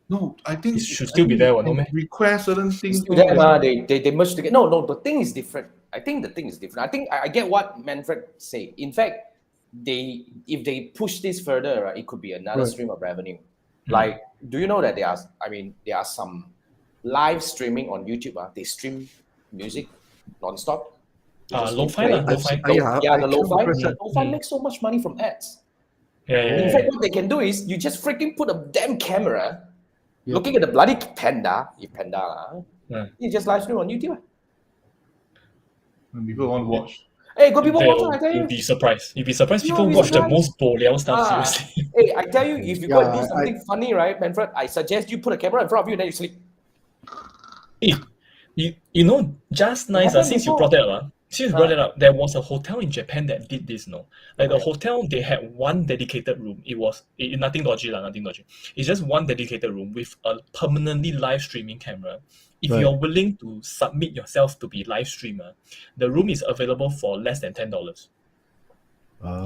No, I think it should still be there. Request certain things. They merge together. No, the thing is different. I think the thing is different. I think I get what Manfred said. In fact, if they push this further, right, it could be another stream of revenue. Like, do you know that there are some live streaming on YouTube? They stream music non-stop. Lo-fi. The lo-fi. Lo-fi makes so much money from ads. In fact, what they can do is you just freaking put a damn camera looking at the bloody panda. You just live stream on YouTube. And people want to watch. Hey, good people watch. I tell you. You'd be surprised. People watch the most boleao stuff. Seriously. Hey, I tell you, if you go and do something funny, right, Manfred, I suggest you put a camera in front of you and then you sleep. You know, just nice. Since you brought it up, there was a hotel in Japan that did this. Like the hotel, they had one dedicated room. It was nothing dodgy. It's just one dedicated room with a permanently live streaming camera. If you're willing to submit yourself to be live streamer, the room is available for less than $10.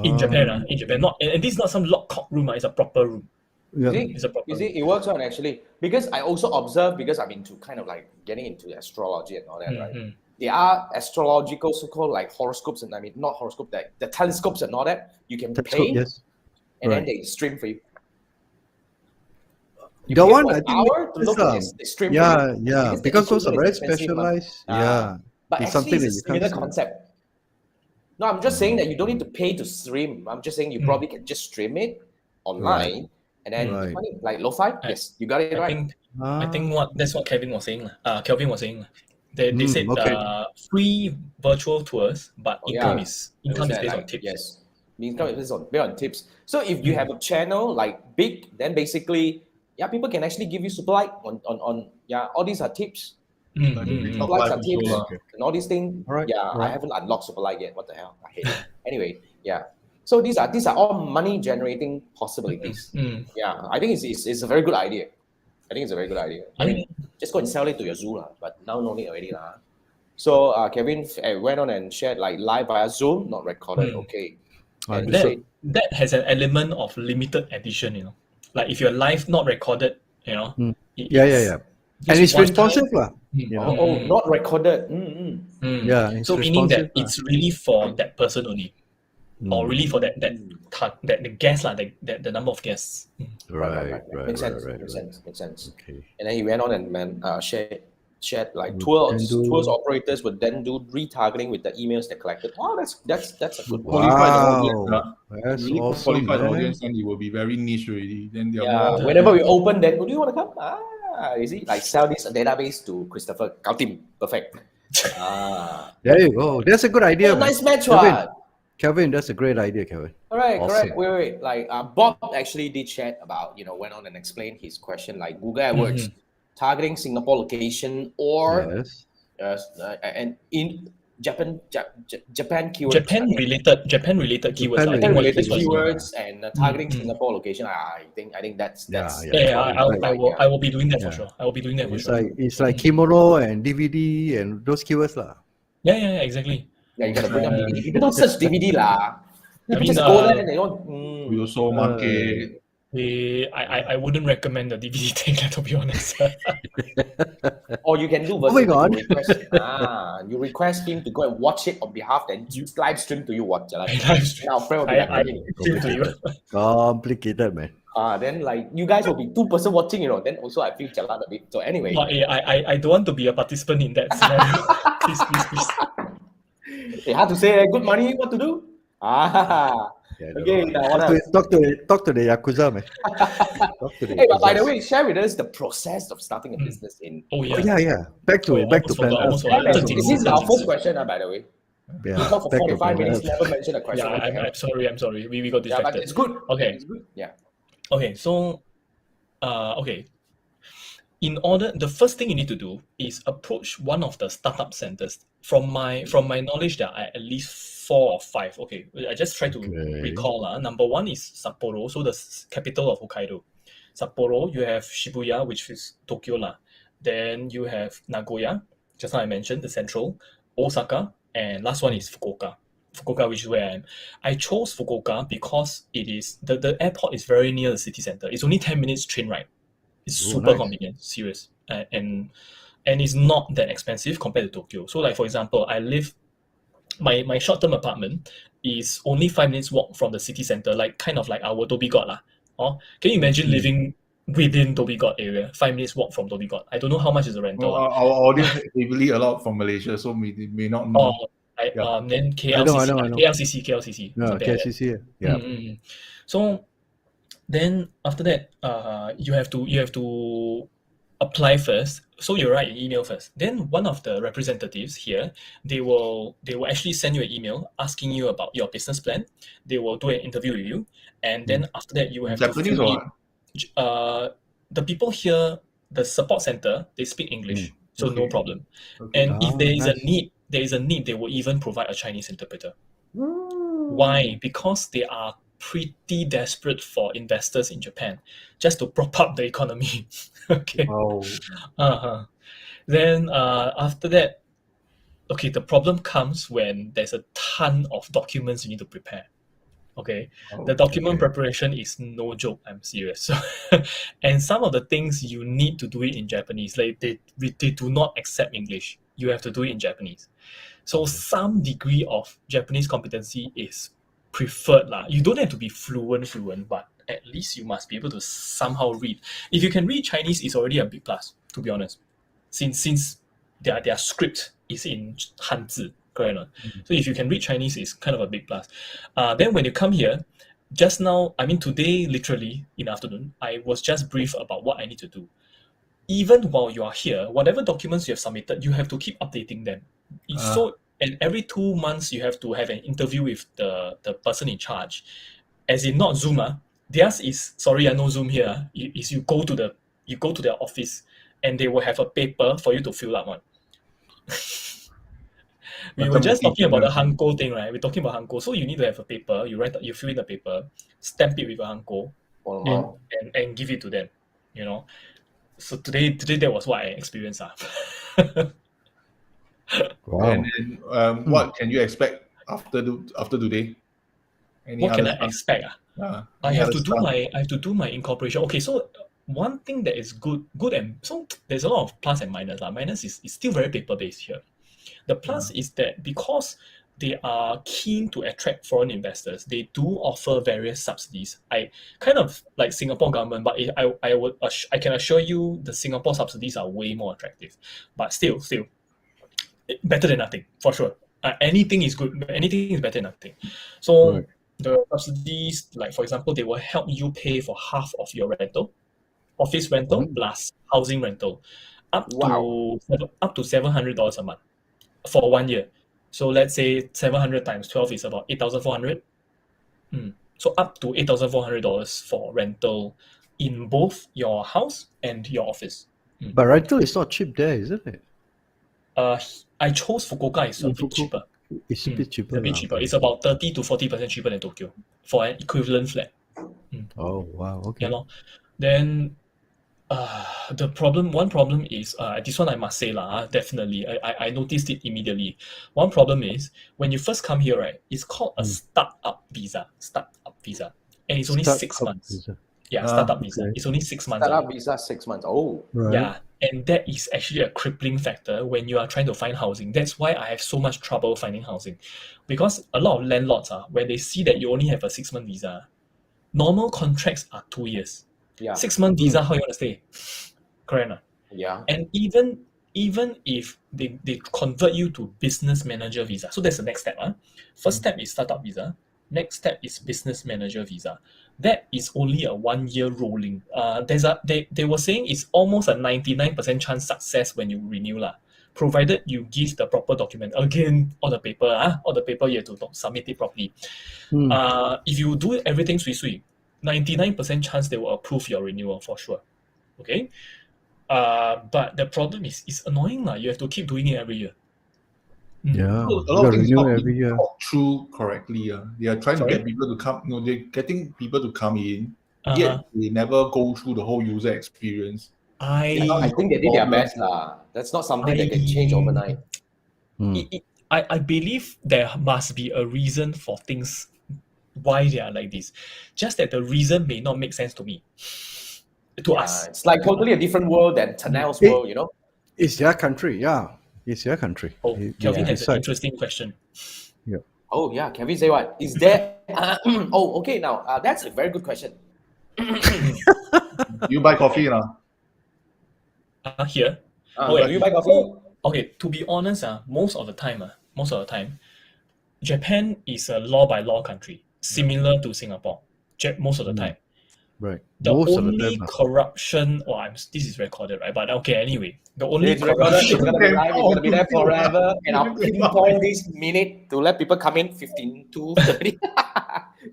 In Japan, and this is not some lock room. It's a proper room. It's a proper room. It works on actually, because I also observe, because I'm into kind of like getting into astrology and all that, right? There are astrological so-called like horoscopes, and not horoscope, the telescopes and all that. You can pay, and then they stream for you. The one I think to look at the stream. Because those are very specialized. But it's actually it's a similar concept. No, I'm just saying that you don't need to pay to stream. I'm just saying you probably can just stream it online, and then like lo-fi. Yes, you got it right. I think that's what Kelvin was saying. They said free virtual tours, but income is based on tips. Yes, income is based on tips. So if you have a channel like big, then basically, people can actually give you super like on all these are tips. Super likes are tips and all these things. I haven't unlocked super like yet. What the hell? I hate it. Anyway, So these are all money generating possibilities. I think it's a very good idea. I mean, just go and sell it to your zoo, but now no need already. So Kevin went on and shared like live via Zoom, not recorded. Okay. That has an element of limited edition, Like if you're live, not recorded, And it's responsive, lah. Not recorded. Yeah, it's so meaning that responsive, it's really for that person only, or really for that the guest, the number of guests. Right. Makes sense. Okay. And then he went on and shared like tours operators would then do retargeting with the emails they collected. Wow, that's a good one. Wow, that's really awesome, qualified man. audience, and it will be very niche already. Then they are more. Whenever we open that, do you want to come? Is it like sell this database to Christopher? Kautim, perfect. There you go. That's a good idea. Nice match, Kevin, that's a great idea, Kevin. All right, Awesome. correct. Wait. Like Bob actually did chat about, went on and explained his question, like Google AdWords targeting Singapore location or and in Japan keywords. Japan related keywords. Japan-related keywords and targeting Singapore location. I think that's I will be doing that for sure. I will be doing that for sure. It's like kimono and DVD and those keywords, lah. Yeah, exactly. Yeah, you gotta bring up DVD. People don't search DVD, lah. I mean, just go there and they don't. We also market. I wouldn't recommend the DVD thing, to be honest. Or you can do you request him to go and watch it on behalf, then you live stream to you watch. Live stream. To you. Complicated, man. Then like you guys will be 2 person watching, then also I feel jalan a bit. So anyway. But I don't want to be a participant in that scenario. please. It's hard to say good money, what to do? Okay. Talk to the Yakuza, man. Hey, but by the way, share with us the process of starting a business in. Oh yeah. Back to plan. This is our first question, by the way. Yeah. We talked for 45 minutes, never mentioned a question. Yeah, I'm sorry. We got distracted. Yeah, but it's good. Okay. It's good. Yeah. Okay, so the first thing you need to do is approach one of the startup centers. From my knowledge, there are at least 4 or 5. Okay, I just try to recall. Number 1 is Sapporo, so the capital of Hokkaido. Sapporo, you have Shibuya, which is Tokyo. Then you have Nagoya, just now I mentioned, the central, Osaka, and last one is Fukuoka. Fukuoka, which is where I am. I chose Fukuoka because it is the airport is very near the city center. It's only 10 minutes train ride. It's super convenient, serious, and it's not that expensive compared to Tokyo. So, like for example, I live my short-term apartment is only 5 minutes walk from the city center, kind of like our Dhoby Ghaut lah. Can you imagine living within Dhoby Ghaut area, 5 minutes walk from Dhoby Ghaut? I don't know how much is the rental. Well, our audience heavily a lot from Malaysia, so we may not know. Then KLCC. No, KLCC. Yeah. So then after that, you have to apply first. So you write an email first. Then one of the representatives here, they will actually send you an email asking you about your business plan. They will do an interview with you, and then after that you have Japanese to the people here, the support center, they speak English, so no problem. Okay. And if there is a need, they will even provide a Chinese interpreter. Why? Because they are pretty desperate for investors in Japan, just to prop up the economy. Okay. Then after that, the problem comes when there's a ton of documents you need to prepare. Okay. The document preparation is no joke. I'm serious. And some of the things you need to do it in Japanese. Like they do not accept English. You have to do it in Japanese. So some degree of Japanese competency is preferred lah. You don't have to be fluent, but at least you must be able to somehow read. If you can read Chinese, it's already a big plus, to be honest. Since their script is in Hanzi, correct or not? So if you can read Chinese, it's kind of a big plus. Then when you come here, just now, today, literally in the afternoon, I was just briefed about what I need to do. Even while you are here, whatever documents you have submitted, you have to keep updating them. And every 2 months, you have to have an interview with the person in charge. As in not Zoom. Theirs is, no Zoom here. Is you go to their office and they will have a paper for you to fill up on. We were just talking about the Hanko thing, right? We're talking about Hanko. So you need to have a paper. You fill in the paper, stamp it with a Hanko, and give it to them. So today that was what I experienced. Wow. And then, what can you expect after today? What can I expect? I have to do my incorporation. Okay, so one thing that is good and so there's a lot of plus and minus. Minus is still very paper-based here. The plus is that because they are keen to attract foreign investors, they do offer various subsidies. I kind of like Singapore government, but I can assure you the Singapore subsidies are way more attractive. But still, better than nothing, for sure. Anything is good. Anything is better than nothing. So the subsidies, like for example, they will help you pay for half of your rental, office rental plus housing rental, up to $700 a month for 1 year. So let's say 700 times 12 is about 8,400. So up to $8,400 for rental in both your house and your office. But rental is not cheap there, isn't it? I chose Fukuoka. It's a bit cheaper. It's a bit cheaper. It's a bit cheaper. It's about 30 to 40% cheaper than Tokyo for an equivalent flat. Oh wow! Okay. Yeah, then one problem is this one I must say definitely. I noticed it immediately. One problem is when you first come here, right? It's called a startup visa. And it's only 6 months. Visa. Yeah, startup visa. Okay. It's only 6 months. Startup visa 6 months. Oh, Right. Yeah, and that is actually a crippling factor when you are trying to find housing. That's why I have so much trouble finding housing, because a lot of landlords when they see that you only have a 6-month visa, normal contracts are 2 years. yeah. 6-month visa, how you want to stay? Correct. Yeah. And even if they convert you to business manager visa, so that's the next step. First step is startup visa. Next step is business manager visa. That is only a 1 year rolling. They were saying it's almost a 99% chance success when you renew provided you give the proper document. Again, all the paper you have to submit it properly. If you do everything sui, 99% chance they will approve your renewal for sure. Okay. But the problem is it's annoying. You have to keep doing it every year. Yeah. A lot of things renew not every year. thought through correctly. They are trying Sorry? to get people to come. They're getting people to come in. Uh-huh. Yet they never go through the whole user experience. I think they did their best. That's not something that can change overnight. I believe there must be a reason for things why they are like this. Just that the reason may not make sense to me. To us. It's like totally a different world than Tanel's world, you know? It's their country, yeah. It's their country. Oh, Kelvin has an decide. interesting question. Yeah. Oh, yeah. Can we say what? Is there... okay. Now, that's a very good question. You buy coffee now? Here? Do you buy coffee? Okay, to be honest, most of the time, Japan is a law-by-law country, similar to Singapore, most of the time. Right. The Most of the only time, corruption, this is recorded, right? But okay, anyway, the only It's recorded. It's corruption. going to be live. It's going to be there forever. And I'll pinpoint this minute to let people come in 15 to 30.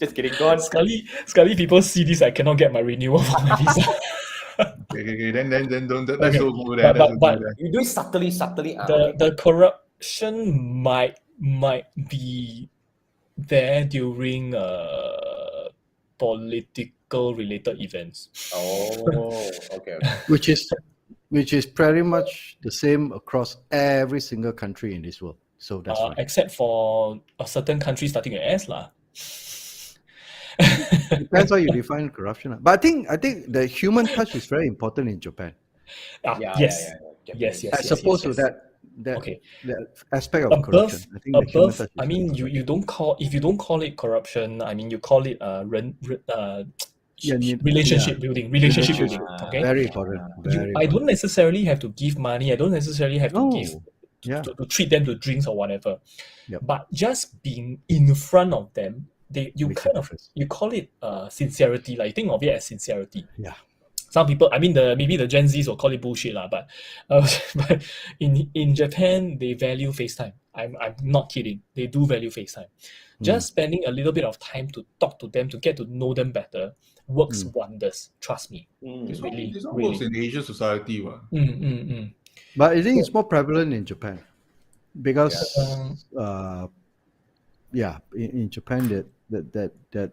Just kidding. Go on. Sekali people see this, I cannot get my renewal for my visa. Okay. Then don't. Let's Okay. go there. But You do it subtly. the corruption might be there during political related events. Oh, okay. which is pretty much the same across every single country in this world. So that's right. Except for a certain country starting with S Depends how you define corruption. But I think the human touch is very important in Japan. Yes. As opposed to that aspect of corruption. I think the human touch is you don't call it corruption. I mean, you call it relationship building. Okay. Very important. I don't necessarily have to give money. I don't necessarily have to give to treat them to drinks or whatever. Yep. But just being in front of them, you call it sincerity. Like, think of it as sincerity. Yeah. Some people, I mean, maybe the Gen Zs will call it bullshit, but in Japan they value FaceTime. I'm not kidding. They do value FaceTime. Just spending a little bit of time to talk to them, to get to know them better, works wonders. Trust me. It's not works in Asian society. But I think it's more prevalent in Japan because in Japan that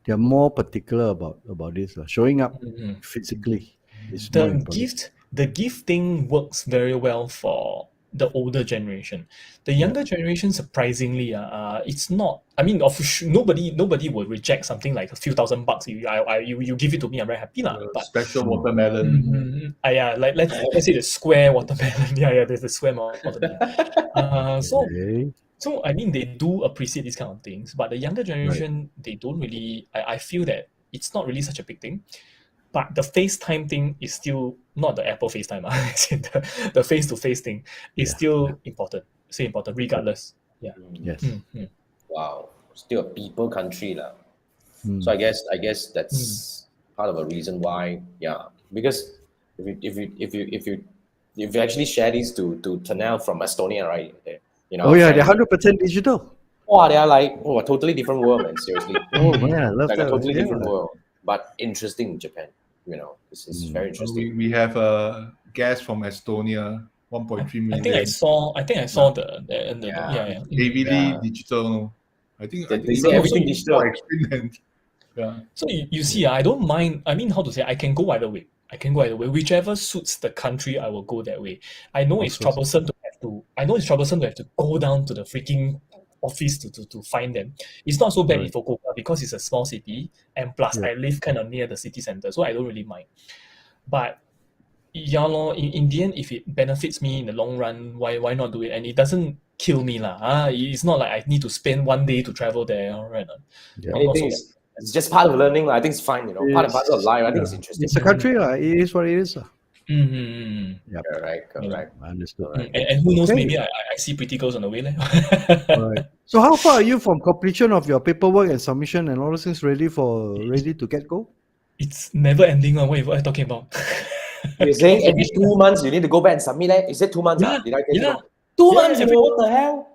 they are more particular about this. Showing up physically is more important. The gift thing works very well for the older generation. The younger generation, surprisingly, it's not. I mean, nobody will reject something like a few $1,000. You give it to me, I'm very happy lah. But special watermelon. Yeah, like let's say the square watermelon. Yeah, there's the square watermelon. So I mean, they do appreciate these kind of things, but the younger generation, they don't really. I feel that it's not really such a big thing. But the FaceTime thing is still not the Apple FaceTime. The face-to-face thing is still important. Still important, regardless. Yeah. Yes. Wow. Still a people country lah. So I guess that's part of a reason why. Yeah. Because if you actually share these to Tanel from Estonia, right? You know. Oh yeah, they're 100% digital. Oh, they are like a totally different world, man. Seriously. Oh man, I love like that. a totally different world, but interesting in Japan. You know, this is very interesting. We have a guest from Estonia, 1.3 million. I think I saw the heavily digital. I think they say everything digital. Yeah. So you see, I don't mind. I mean, how to say? I can go either way. Whichever suits the country, I will go that way. I know it's troublesome to have to go down to the freaking office to find them. It's not so bad in Fukuoka because it's a small city, and plus I live kind of near the city center, so I don't really mind. But yeah, in the end, if it benefits me in the long run, why not do it? And it doesn't kill me lah. It's not like I need to spend one day to travel there, right? It's just part of learning. I think it's fine, you know. Part of life. I think it's interesting. It's a country, it is what it is. Yep. Correct. I understood. And who knows? Maybe I see pretty girls on the way. Right. So how far are you from completion of your paperwork and submission and all those things ready to get go? It's never ending. What are you talking about? You're saying every 2 months you need to go back and submit that? Is it 2 months? Did I get it wrong? 2 months? What the hell?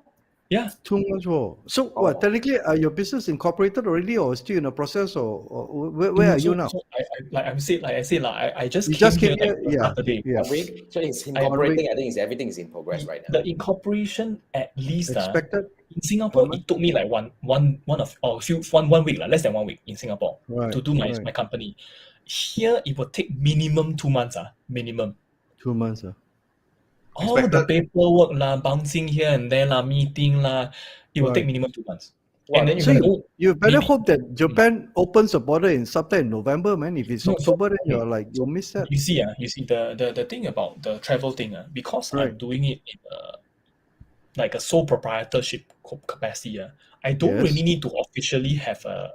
Yeah. 2 months more. So what? Technically, are your business incorporated already, or still in a process, or where are you now? So I just came here Saturday. Yeah. So it's incorporating. I think everything is in progress right now. The incorporation, at least expected in Singapore, it took me like one week, less than 1 week in Singapore to do my company. Here it will take minimum 2 months. Minimum 2 months. All the paperwork bouncing here and there meeting it will take minimum 2 months. And then you better hope that Japan opens the border in sometime in November, man. If it's October, then you'll miss that. You see, the thing about the travel thing, because I'm doing it in like a sole proprietorship capacity, I don't really need to officially have an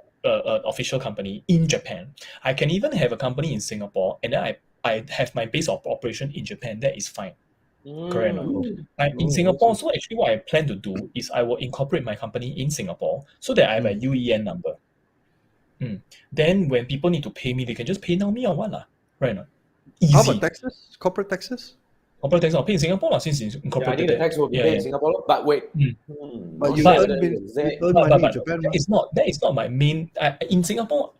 official company in Japan. I can even have a company in Singapore, and then I have my base of operation in Japan. That is fine. Correct. In Singapore, so actually what I plan to do is I will incorporate my company in Singapore so that I have a UEN number. Then when people need to pay me, they can just pay now me or what right? Easy. How about taxes? Corporate taxes? Corporate taxes I'll pay in Singapore since it's incorporated. I think the tax will be paid in Singapore. But wait. But you earn money in Japan. That is not my main. In Singapore,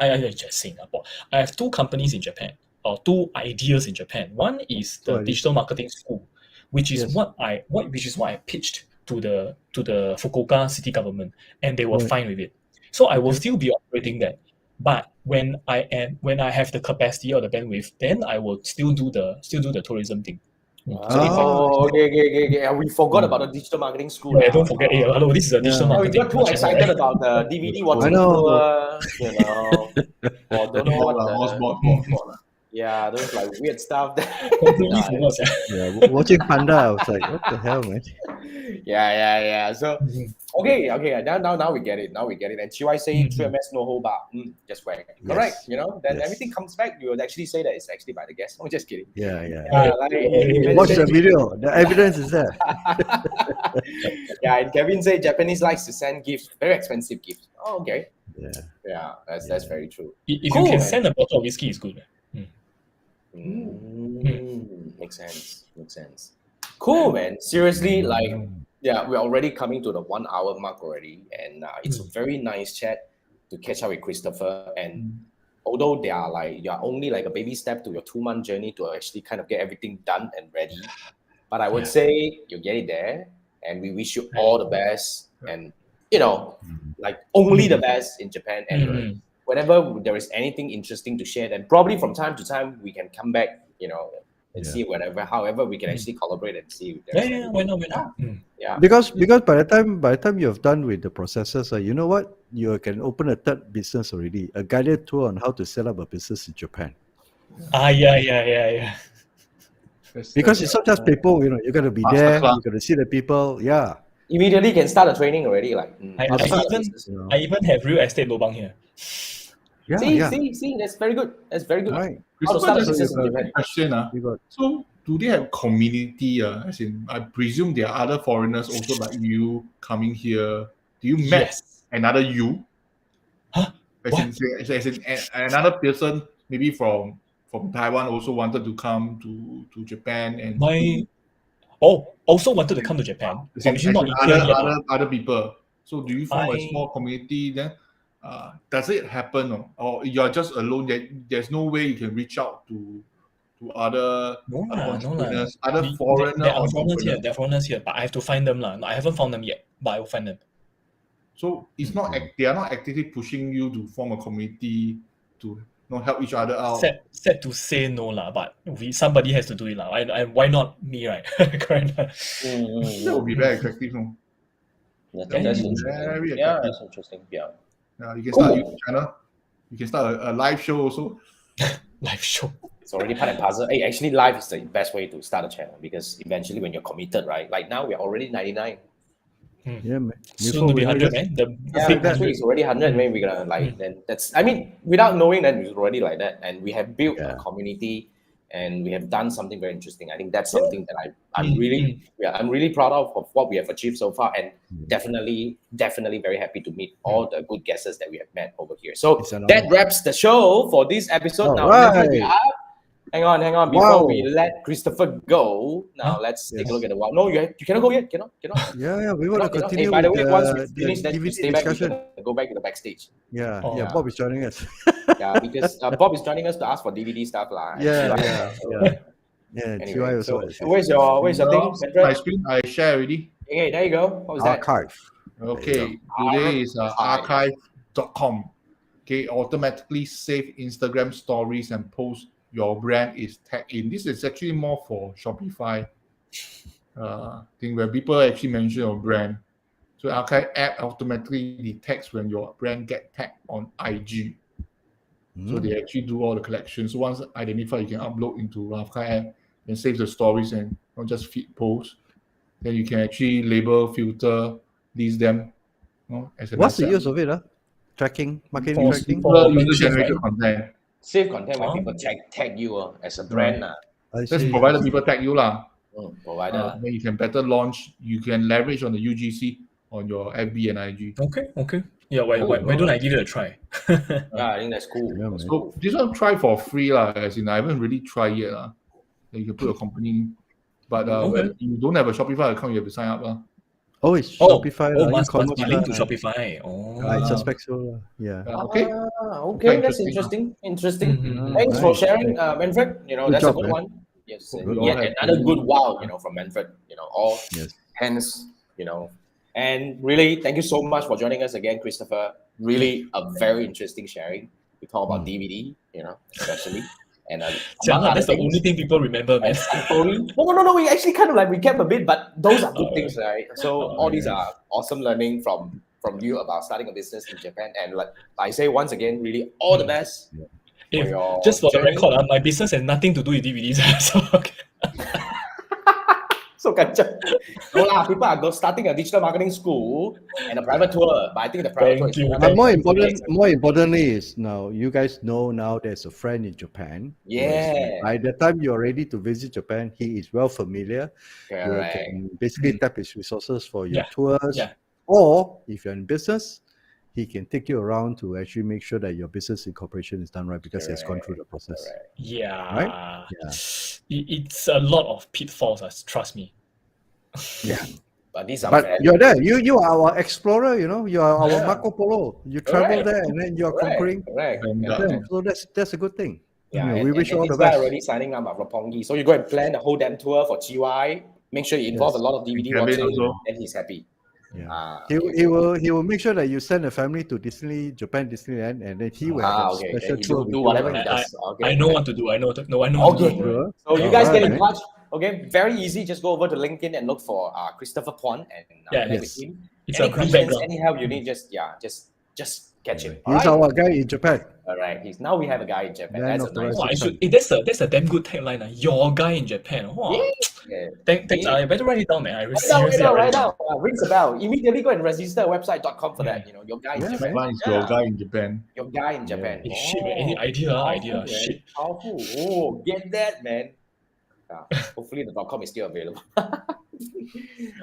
Singapore. I have 2 companies in Japan, or 2 ideas in Japan. One is the digital marketing school, which is what I pitched to the Fukuoka city government, and they were fine with it. So I will still be operating that. But when I have the capacity or the bandwidth, then I will still do the tourism thing. Okay. We forgot about the digital marketing school. Yeah, don't forget. Hello, this is a digital marketing. We got too excited about the DVD watching tour. Or don't know what yeah, those like weird stuff. Watching Panda, I was like, what the hell, man? Yeah. So, okay. Now we get it. And Chiwai say 3MS no hold bar. Just wait. Correct. Then everything comes back. You would actually say that it's actually by the guest. I'm just kidding. Yeah. Watch the video. The evidence is there. And Kevin said Japanese likes to send gifts, very expensive gifts. Oh, okay. Yeah. That's very true. If you can send a bottle of whiskey, it's good. Makes sense. Cool, man. Seriously, we're already coming to the 1 hour mark already, and it's a very nice chat to catch up with Christopher. And although you're only like a baby step to your 2-month journey to actually kind of get everything done and ready, but I would say you get it there, and we wish you all the best, and only the best in Japan. And whenever there is anything interesting to share, then probably from time to time we can come back, and see however we can actually collaborate and see. Why not? Yeah. Because by the time you have done with the processes, you know what? You can open a third business already, a guided tour on how to set up a business in Japan. Yeah. Because it's not just people, you got to be there, you got to see the people. Yeah. Immediately can start a training already. I even have real estate lobang here. See, that's very good. Right. How to start a business in Japan. Question, so do they have community? As in, I presume there are other foreigners also like you coming here. Do you met another you? Huh? As in another person maybe from Taiwan also wanted to come to Japan and also wanted to come to Japan. Other people. So do you form a small community then? Does it happen or you're just alone? There's no way you can reach out to other entrepreneurs, other foreigner there are entrepreneurs. There are foreigners here, but I have to find them. I haven't found them yet, but I will find them. So it's not they are not actively pushing you to form a community to help each other out. Sad to say no but somebody has to do it why not me, right? Correct. That would be very attractive. No? That's interesting. Yeah, that's interesting. Yeah. You can start a YouTube channel. You can start a live show also. Live show. It's already part and parcel. Hey, actually, live is the best way to start a channel because eventually, when you're committed, right? Like now, we're already 99. Yeah, man. Soon to be 100, man. That's why it's already 100. Maybe we're gonna then that's. I mean, without knowing that it's already like that, and we have built a community, and we have done something very interesting. I think that's something that I'm really proud of what we have achieved so far, and definitely very happy to meet all the good guests that we have met over here. So that wraps the show for this episode. Hang on. Before we let Christopher go, now let's take a look at the wow. No, you cannot go yet. Cannot. Yeah, we want to continue. Hey, by the way, once we finish that, DVD stay back. discussion. Go back to the backstage. Yeah, Bob is joining us. Because Bob is joining us to ask for DVD stuff, Yeah. Anyway, so where's your thing? My screen I share already. Okay, there you go. What was that? Archive. Okay, today is archive.com. Okay, automatically save Instagram stories and post your brand is tagged in. This is actually more for Shopify thing where people actually mention your brand. So Archive app automatically detects when your brand get tagged on IG. So they actually do all the collections. So once identified, you can upload into Archive app and save the stories and not just feed posts. Then you can actually label, filter, list them. What's the use of it? Tracking, marketing tracking? User-generated content. Save content when people tag you as a brand. That's provided people tag you. Provided. Then you can better launch. You can leverage on the UGC on your FB and IG. Okay. Yeah, why don't I give it a try? I think that's cool. Yeah, so this one try for free. As in, I haven't really tried yet. You can put a company in. But when you don't have a Shopify account, you have to sign up. Oh, it's Shopify. Must be linked to Shopify. I suspect so. Yeah. Okay, that's interesting. Thanks for sharing, Manfred. That's a good one. Yes, another good wow, from Manfred. All hands, and really, thank you so much for joining us again, Christopher. Really, a very interesting sharing. We talk about DVD, especially. And that's the only thing people remember, man. No. We actually kind of recap a bit, but those are good things, right? So all these are awesome learning from you about starting a business in Japan. And like I say once again, really all the best. Just for the record, my business has nothing to do with DVDs. So okay. So people are starting a digital marketing school and a private tour, but I think the private tour is but more importantly is now you guys know now there's a friend in Japan. Yeah. By the time you're ready to visit Japan, he is well familiar. Correct. You can basically tap his resources for your tours. Yeah. Or if you're in business, he can take you around to actually make sure that your business incorporation is done right because he has gone through the process. Yeah. Right? Yeah. It's a lot of pitfalls, trust me. Yeah. But these are you're there. You are our explorer, you are our Marco Polo. You travel there and then you're conquering. Correct. So that's a good thing. Yeah, we wish you all the best. Already signing up at Roppongi. So you go and plan the whole damn tour for GY. Make sure you involve a lot of DVD watching, and he's happy. Yeah. He will make sure that you send a family to Disneyland, and then he will have a special tour. Do whatever he does. I know what to do. I know what to do. So you guys get in touch. Okay, very easy. Just go over to LinkedIn and look for Christopher Puan and connect with him. It's any a questions, any help you need, just catch him. He's our guy in Japan. All right. Now we have a guy in Japan. That's a nice. That's a damn good tagline. Your guy in Japan. Wow. Yeah. Thanks. I better write it down, man. Right now. Rings a bell. Immediately go and register website.com for that. Your guy in Japan. Your guy in Japan. Your guy in Japan. Yeah. Shit, man. Any idea? Shit. Powerful. Oh, get that, man. Hopefully the .com is still available.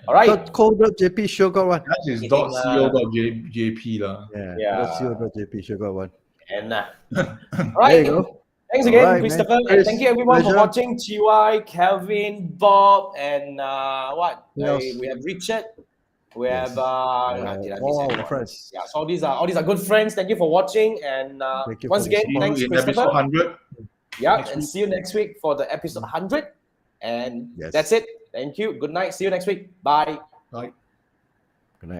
All right. .co.jp sure got one. That is .co.jp lah. Yeah. .co.jp sure got one. And all right. There you go. Thanks again, Christopher. And thank you everyone for watching. TY, Kelvin, Bob, and we have Richard. We have all our friends. Yeah, so all these are good friends. Thank you for watching. And once again, thanks, Christopher. Episode 100. Yeah, and see you next week for the episode 100. And that's it. Thank you. Good night. See you next week. Bye. Bye.